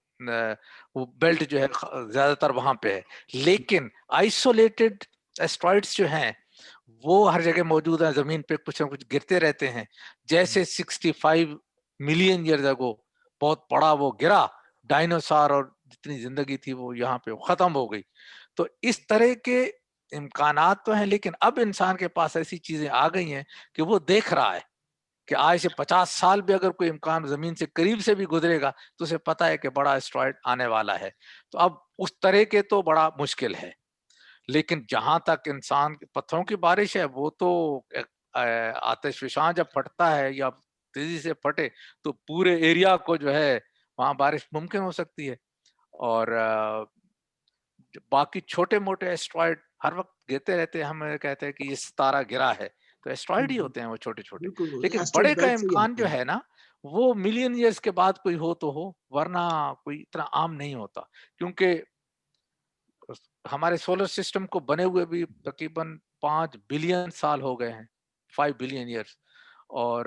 وہ بیلٹ جو ہے زیادہ تر وہاں پہ ہے. لیکن آئسولیٹڈ ایسٹرائڈس جو ہیں وہ ہر جگہ موجود ہیں, زمین پہ کچھ نہ کچھ گرتے رہتے ہیں. جیسے 65 ملین ایئرز اگو بہت بڑا وہ گرا, ڈائنوسار اور جتنی زندگی تھی وہ یہاں پہ ختم ہو گئی. تو اس طرح کے امکانات تو ہیں, لیکن اب انسان کے پاس ایسی چیزیں آ گئی ہیں کہ وہ دیکھ رہا ہے کہ آج سے 50 سال بھی اگر کوئی امکان زمین سے قریب سے بھی گزرے گا تو اسے پتا ہے کہ بڑا اسٹرائڈ آنے والا ہے. تو اب اس طرح کے تو بڑا مشکل ہے. لیکن جہاں تک انسان پتھروں کی بارش ہے وہ تو آتش فشاں جب پھٹتا ہے یا تیزی سے پھٹے تو پورے ایریا کو جو ہے وہاں بارش ممکن ہو سکتی ہے. اور باقی چھوٹے موٹے ایسٹرائڈ ہر وقت گرتے رہتے ہیں. ہم کہتے ہیں کہ یہ ستارہ گرا ہے, تو ایسٹرائڈ ہی ہوتے ہیں وہ چھوٹے چھوٹے. لیکن بڑے کا امکان جو ہے نا وہ ملین ایئرز کے بعد کوئی ہو تو ہو, ورنہ کوئی اتنا عام نہیں ہوتا. کیونکہ ہمارے سولر سسٹم کو بنے ہوئے بھی تقریباً 5 بلین سال ہو گئے ہیں, 5 بلین ایئرز. اور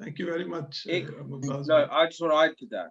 Thank you very much. Mumtaz No, bhai. I just want to add to that.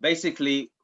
Basically,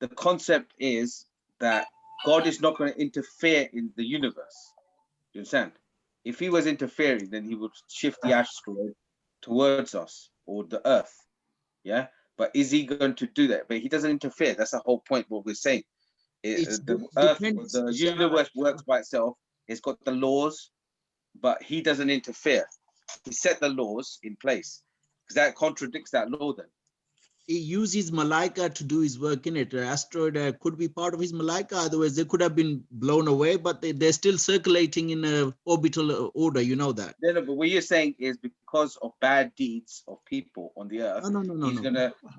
the concept is that God is not going to interfere in the universe. You understand? If he was interfering, then he would shift the asteroid towards us or the Earth. Yeah, but is he going to do that? But he doesn't interfere. That's the whole point. What we're saying. The Earth, the universe works by itself. It's got the laws, but he doesn't interfere. He set the laws in place, because that contradicts that law then. He uses Malaika to do his work in it. Asteroid could be part of his Malaika, otherwise they could have been blown away, but they're still circulating in a orbital order, you know that. No, but what you're saying is because of bad deeds of people on the earth, No.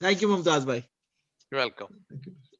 Thank you, Mumtaz bhai. You're welcome. Thank you.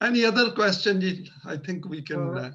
Any other question? I think we can.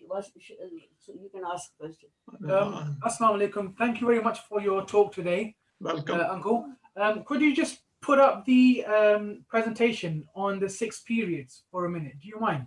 You can ask a question. Assalamu alaikum. Thank you very much for your talk today. Welcome, Uncle. Could you just put up the presentation on the 6 periods for a minute? Do you mind?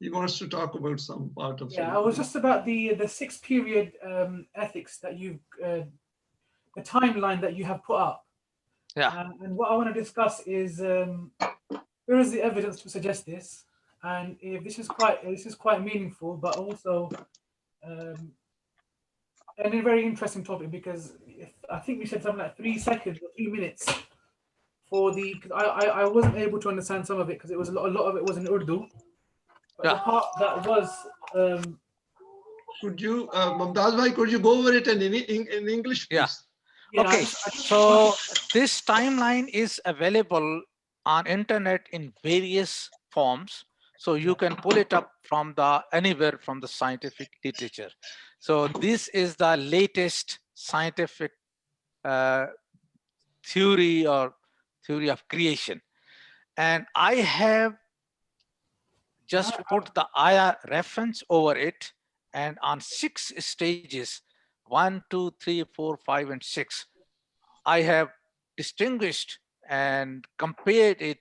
He wants to talk about some part of. Yeah, it was just about the 6 period ethics that you the timeline that you have put up. Yeah. And what I want to discuss is where is the evidence to suggest this, and if this is quite meaningful, but also and a very interesting topic, because I think we said something like 3 seconds or 3 minutes for the. Because I wasn't able to understand some of it because it was a lot of it was in Urdu. But the part that was. Could you, Mumtaz bhai, could you go over it in English, please? Yeah. Okay. So this timeline is available on internet in various forms. So you can pull it up from anywhere from the scientific literature. So this is the latest scientific theory of creation. And I have just put the ayah reference over it, and on 6 stages, 1, 2, 3, 4, 5, and 6, I have distinguished and compared it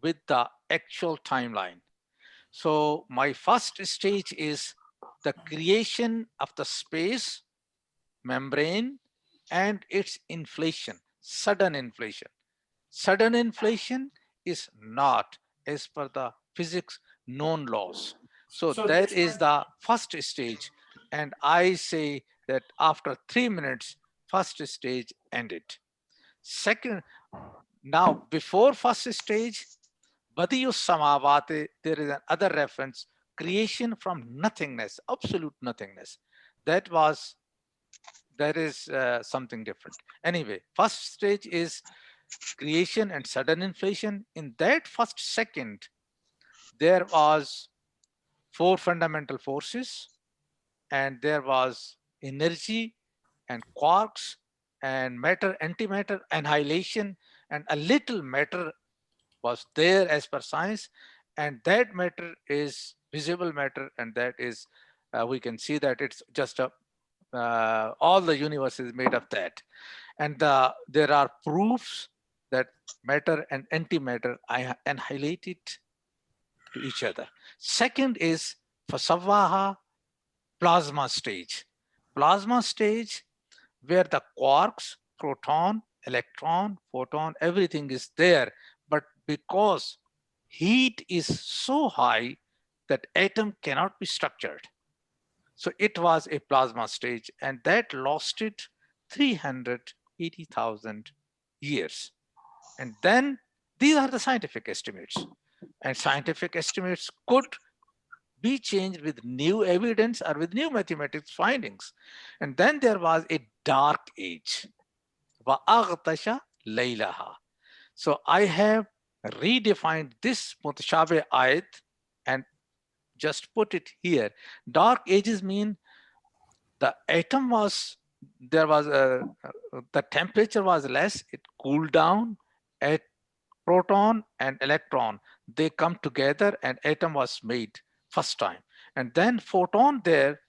with the actual timeline. So my first stage is the creation of the space membrane and its inflation, sudden inflation. Sudden inflation is not as per the physics known laws. So that is the first stage. And I say that after 3 minutes, first stage ended. Second, now before first stage, Badius Samavate, there is another reference, creation from nothingness, absolute nothingness. That is something different. Anyway, first stage is creation and sudden inflation. In that first second, there was 4 fundamental forces, and there was energy and quarks and matter, antimatter, annihilation, and a little matter was there as per science, and that matter is visible matter, and that is we can see that it's just a all the universe is made of that. And there are proofs that matter and antimatter annihilate to each other. Second is Fasavaha plasma stage. Plasma stage where the quarks, proton, electron, photon, everything is there. But because heat is so high that atom cannot be structured. So it was a plasma stage, and that lasted 380,000 years. And then these are the scientific estimates. And scientific estimates could be changed with new evidence or with new mathematics findings. And then there was a dark age. وَأَغْطَشَ لَيْلَهَا. So I have redefined this mutashabih ayat and just put it here. Dark ages mean the atom was, there was the temperature was less, it cooled down, at proton and electron, they come together and atom was made first time. And then photon there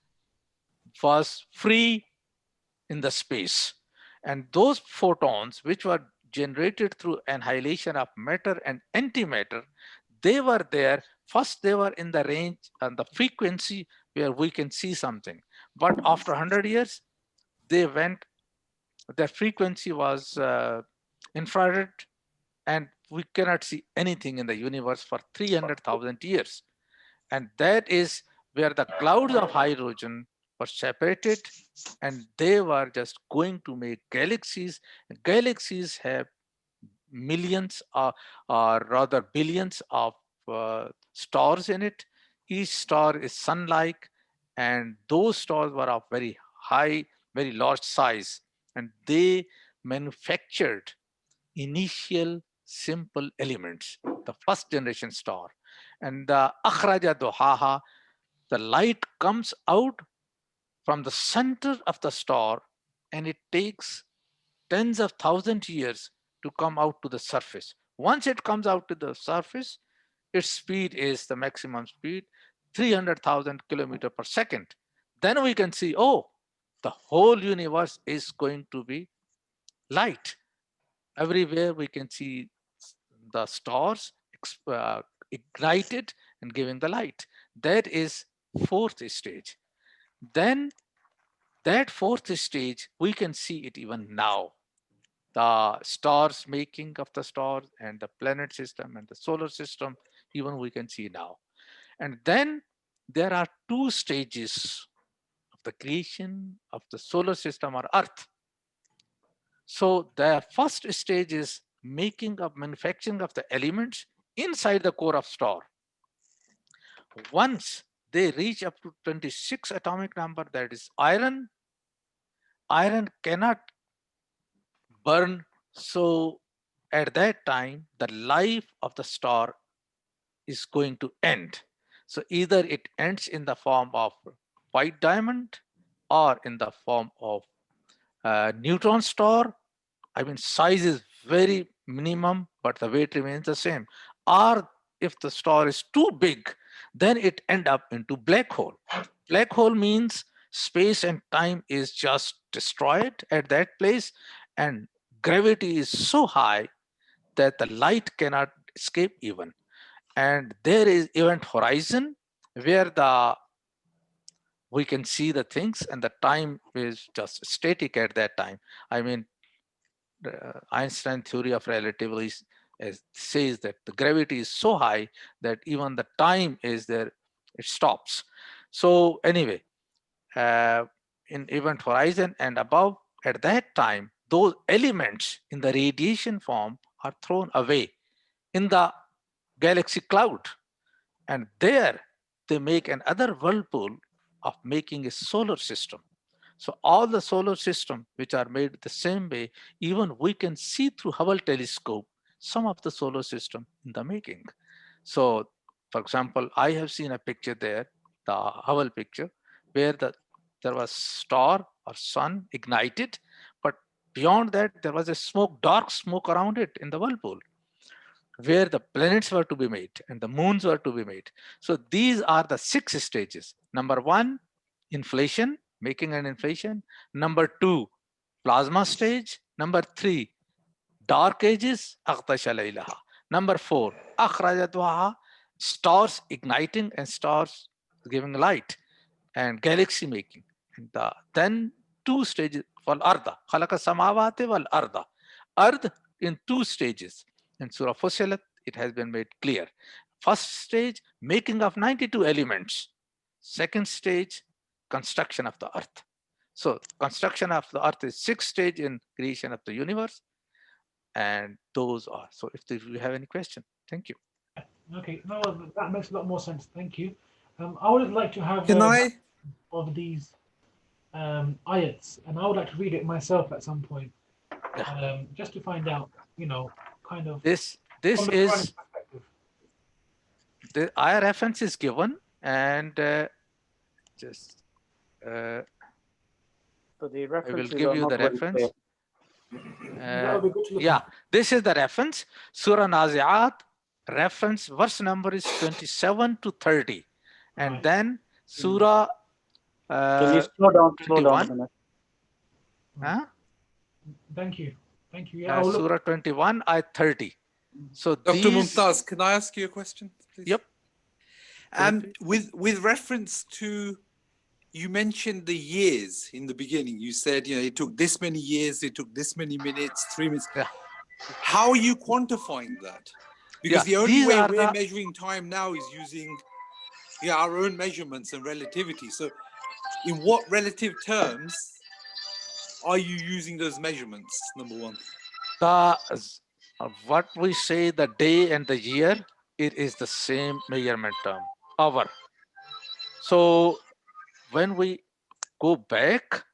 was free in the space. And those photons which were generated through annihilation of matter and antimatter, they were there. First, they were in the range and the frequency where we can see something. But after 100 years, they went, their frequency was infrared, and we cannot see anything in the universe for 300,000 years. And that is where the clouds of hydrogen were separated, and they were just going to make galaxies. Galaxies have millions or rather billions of stars in it. Each star is sun-like, and those stars were of very high, very large size, and they manufactured initial simple elements, the first generation star. And the akhraja duhaha, the light comes out from the center of the star, and it takes tens of thousands of years to come out to the surface. Once it comes out to the surface, its speed is the maximum speed, 300,000 kilometers per second. Then we can see, oh, the whole universe is going to be light. Everywhere we can see the stars ignited and giving the light. That is fourth stage. Then that fourth stage, we can see it even now. The stars making of the stars and the planet system and the solar system, even we can see now. And then there are two stages of the creation of the solar system or Earth. So the first stage is making of manufacturing of the elements inside the core of star. Once they reach up to 26 atomic number, that is iron, iron cannot burn. So at that time, the life of the star is going to end. So either it ends in the form of white diamond or in the form of neutron star. I mean, size is very minimum, but the weight remains the same. Or if the star is too big, then it end up into black hole. Black hole means space and time is just destroyed at that place, and gravity is so high that the light cannot escape even. And there is event horizon where we can see the things, and the time is just static at that time. I mean, the Einstein theory of relativity says that the gravity is so high that even the time is there, it stops. So anyway, in event horizon and above, at that time, those elements in the radiation form are thrown away in the galaxy cloud. And there they make another whirlpool of making a solar system. So all the solar system which are made the same way, even we can see through Hubble telescope some of the solar system in the making. So for example, I have seen a picture there, the Hubble picture, where there was star or sun ignited, but beyond that, there was a smoke, dark smoke around it in the whirlpool, where the planets were to be made and the moons were to be made. So these are the 6 stages. Number 1, inflation, making an inflation. Number 2, plasma stage. Number 3, dark ages, aghtasha laylaha. Number 4, akhraja duha, stars igniting and stars giving light and galaxy making. And then 2 stages, wal arda, khalaqa samawati wal arda. Earth in 2 stages. In Surah Fussilat, it has been made clear. First stage, making of 92 elements. Second stage, construction of the earth. So construction of the earth is 6th stage in creation of the universe. And those are, so if you have any question, thank you. Okay, no, that makes a lot more sense. Thank you. I would like to have of these ayats, and I would like to read it myself at some point, just to find out, you know, kind of this is the ayah reference is given, and just so the I will give you the reference. Yeah, this is the reference. Surah Nazi'at, reference verse number is 27 to 30, and then Surah can you slow down 21. Huh? Thank you. Yeah, Surah 21, ayat 30. So Dr. Mumtaz, can I ask you a question, please? Yep. With reference to, you mentioned the years in the beginning. You said, you know, it took this many years, it took this many minutes, 3 minutes. Yeah. How are you quantifying that? Because the only way we're measuring time now is using our own measurements and relativity. So in what relative terms are you using those measurements, number one? What we say, the day and the year, it is the same measurement term, hour. So when we go back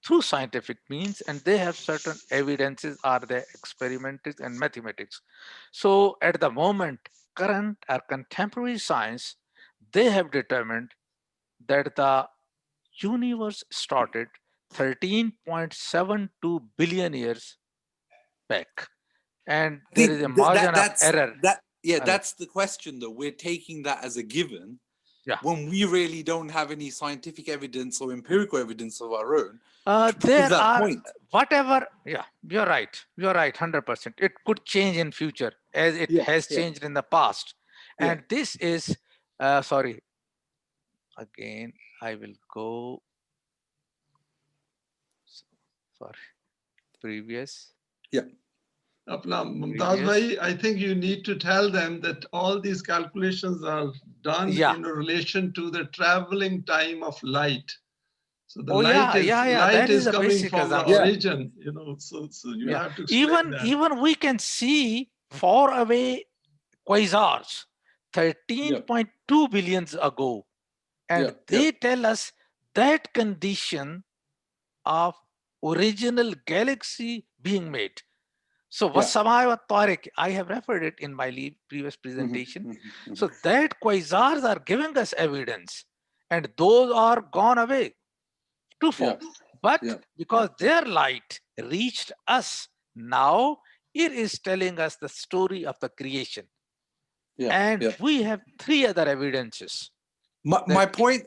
through scientific means, and they have certain evidences, are they experiments and mathematics. So at the moment, current or contemporary science, they have determined that the universe started 13.72 billion years back. And there is a margin of error. That's the question, though. We're taking that as a given. Yeah. When we really don't have any scientific evidence or empirical evidence of our own. There are whatever. Yeah, you're right. You're right, 100%. It could change in future as it has changed in the past. And this is, sorry. Again, I will go. Sorry. Previous. Yeah. Apna Mumtaz bhai, I think you need to tell them that all these calculations are done in relation to the traveling time of light. So the light is coming from the origin, you know. So you have to explain that. Even we can see far away quasars 13.2 billions ago, and they tell us that condition of original galaxy being made. So Wasamai wa Tariq, I have referred it in my previous presentation. So that quasars are giving us evidence, and those are gone away twofold. But because their light reached us, now it is telling us the story of the creation. And we have 3 other evidences. My point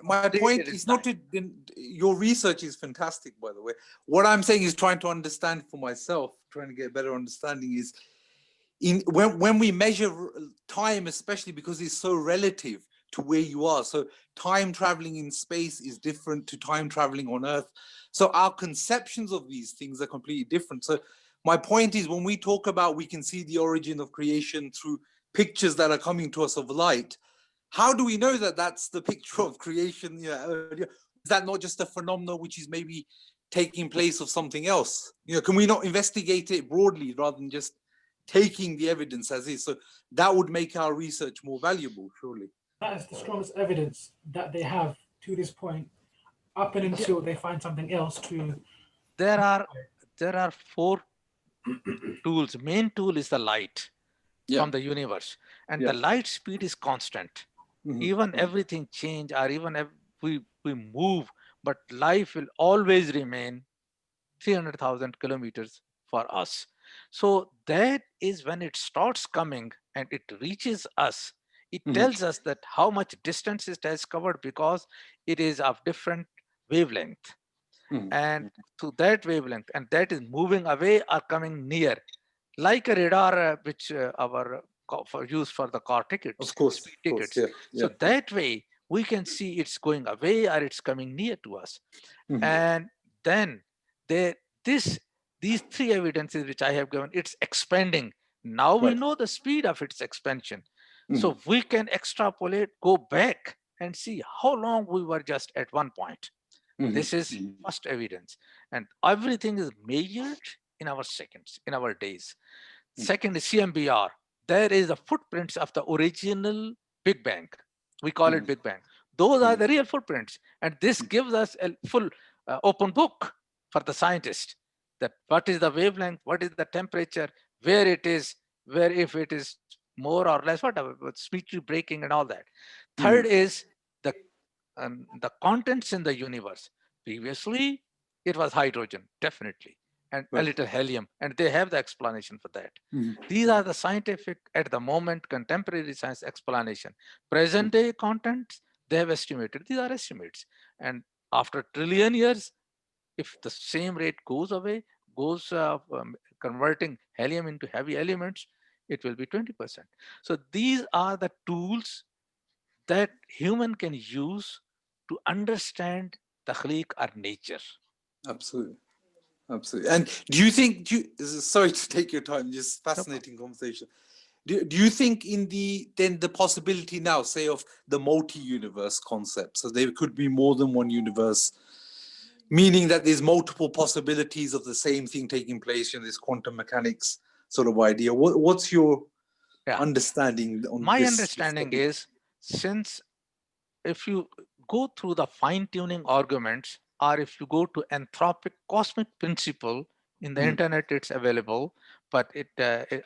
is not to, your research is fantastic, by the way. What I'm saying is trying to understand for myself, trying to get a better understanding is when we measure time, especially because it's so relative to where you are. So time traveling in space is different to time traveling on Earth. So our conceptions of these things are completely different. So my point is, when we talk about, we can see the origin of creation through pictures that are coming to us of light. How do we know that that's the picture of creation? Is that not just a phenomenon which is maybe taking place of something else? Can we not investigate it broadly rather than just taking the evidence as is? So that would make our research more valuable, surely. That is the strongest evidence that they have to this point, up and until they find something else to. There are 4 tools. Main tool is the light from the universe, and the light speed is constant. Even everything change, or even if we move, but life will always remain 300,000 kilometers for us. So that is when it starts coming and it reaches us. It tells us that how much distance it has covered because it is of different wavelength. And to that wavelength, and that is moving away or coming near, like a radar which used for the car tickets, Of course, speed of course, tickets. yeah, So yeah. that way we can see it's going away or it's coming near to us. And then these three evidences which I have given, it's expanding. Now we Right. know the speed of its expansion. So we can extrapolate, go back and see how long we were just at one point. This is first evidence. And everything is measured in our seconds, in our days. Second is CMBR. There is the footprints of the original Big Bang. We call it Big Bang. Those are the real footprints. And this gives us a full open book for the scientist, that what is the wavelength, what is the temperature, where it is, where if it is more or less, whatever, speech breaking and all that. Third is the contents in the universe. Previously, it was hydrogen, definitely, and a little helium, and they have the explanation for that. These are the scientific, at the moment, contemporary science explanation. Present day contents, they have estimated. These are estimates. And after trillion years, if the same rate goes away, goes converting helium into heavy elements, it will be 20%. So these are the tools that human can use to understand takhliq or nature. Absolutely. Absolutely. And do you think, sorry to take your time, just fascinating conversation. Do you think in the possibility now, say, of the multi-universe concept, so there could be more than one universe, meaning that there's multiple possibilities of the same thing taking place in this quantum mechanics sort of idea? What's your understanding on My this? understanding is, since if you go through the fine-tuning arguments, or if you go to anthropic cosmic principle in the internet, it's available, but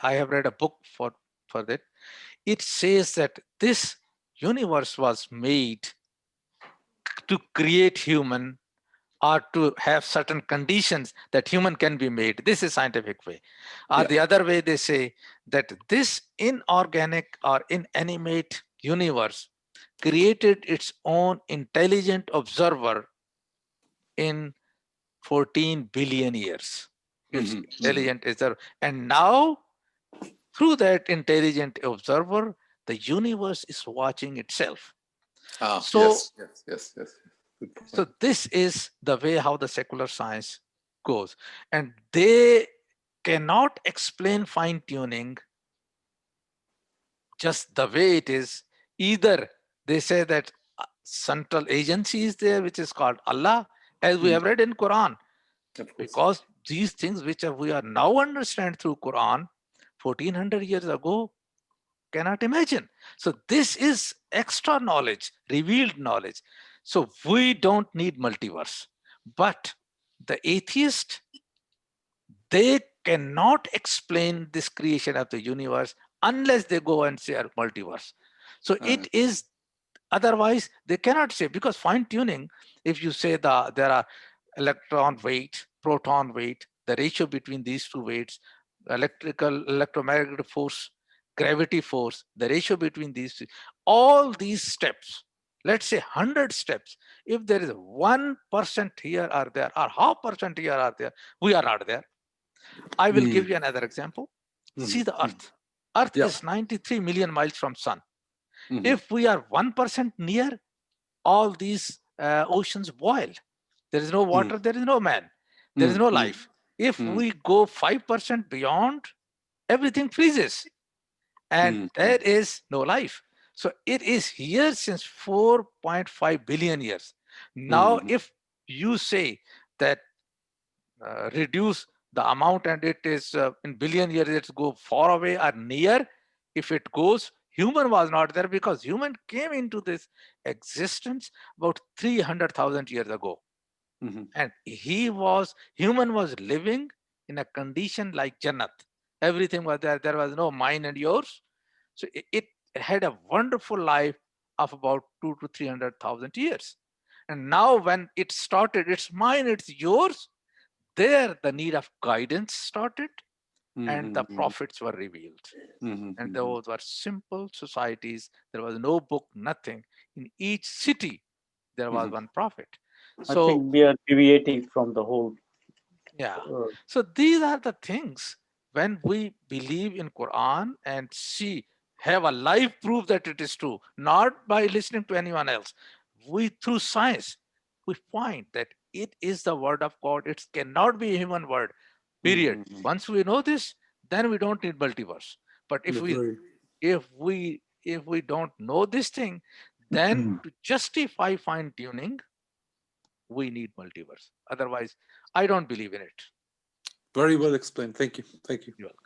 I have read a book for that. It says that this universe was made to create human, or to have certain conditions that human can be made. This is scientific way. Or the other way, they say that this inorganic or inanimate universe created its own intelligent observer in 14 billion years. It's intelligent observer. And now, through that intelligent observer, the universe is watching itself. So, yes. So this is the way how the secular science goes. And they cannot explain fine-tuning just the way it is. Either they say that central agency is there, which is called Allah, as we have read in Quran. Because these things which we are now understand through Quran, 1400 years ago, cannot imagine. So this is extra knowledge, revealed knowledge. So we don't need multiverse. But the atheist, they cannot explain this creation of the universe unless they go and say multiverse. So it is, otherwise they cannot say, because fine-tuning, if you say there are electron weight, proton weight, the ratio between these two weights, electromagnetic force, gravity force, the ratio between these two, all these steps, let's say 100 steps, if there is 1% here or there, or 0.5% here or there, we are not there. I will give you another example. See the Earth. Earth is 93 million miles from Sun. If we are 1% near, all these oceans boil. There is no water, there is no man, there is no life. If we go 5% beyond, everything freezes. And there is no life. So it is here since 4.5 billion years. Now, if you say that reduce the amount and it is in billion years, it's go far away or near, if it goes, human was not there, because human came into this existence about 300,000 years ago. And human was living in a condition like Jannat. Everything was there. There was no mine and yours. So it had a wonderful life of about 200,000 to 300,000 years. And now when it started, it's mine, it's yours, there the need of guidance started, and the prophets were revealed. And those were simple societies. There was no book, nothing. In each city, there was one prophet. I think we are deviating from the whole. Yeah. So these are the things when we believe in Quran and have a live proof that it is true, not by listening to anyone else. We, through science, we find that it is the word of God. It cannot be a human word, period. Once we know this, then we don't need multiverse. But if we don't know this thing, then to justify fine tuning, we need multiverse. Otherwise, I don't believe in it. Very well explained. Thank you. Thank you. You're welcome.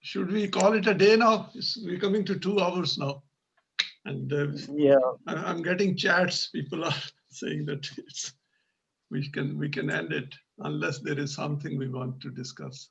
Should we call it a day now? We're coming to 2 hours now, and I'm getting chats. People are saying that we can end it unless there is something we want to discuss.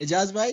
Ijaz bhai?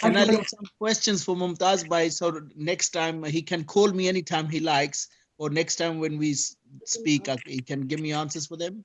Can I leave some questions for Mumtaz bhai, so next time he can call me anytime he likes, or next time when we speak, he can give me answers for them?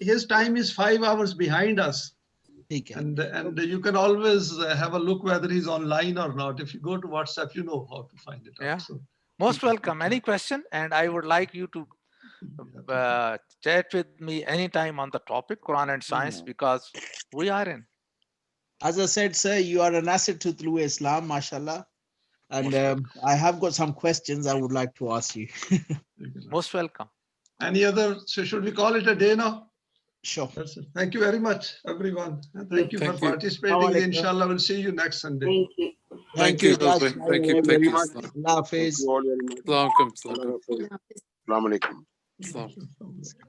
his time is 5 hours behind us. And you can always have a look whether he's online or not. If you go to WhatsApp, you know how to find it out. So, most welcome. Any question? And I would like you to chat with me anytime on the topic Quran and science, because we are in. As I said, sir, you are an asset to Tulu Islam, mashallah. And I have got some questions I would like to ask you. Most welcome. Any other? So should we call it a day now? Sure. Thank you very much, everyone. Thank you for participating. Inshallah, we'll see you next Sunday. Thank you. Thank you. Thank you very much. Allah Hafiz. Thank you all very much. Assalamu alaikum. Assalamu alaikum.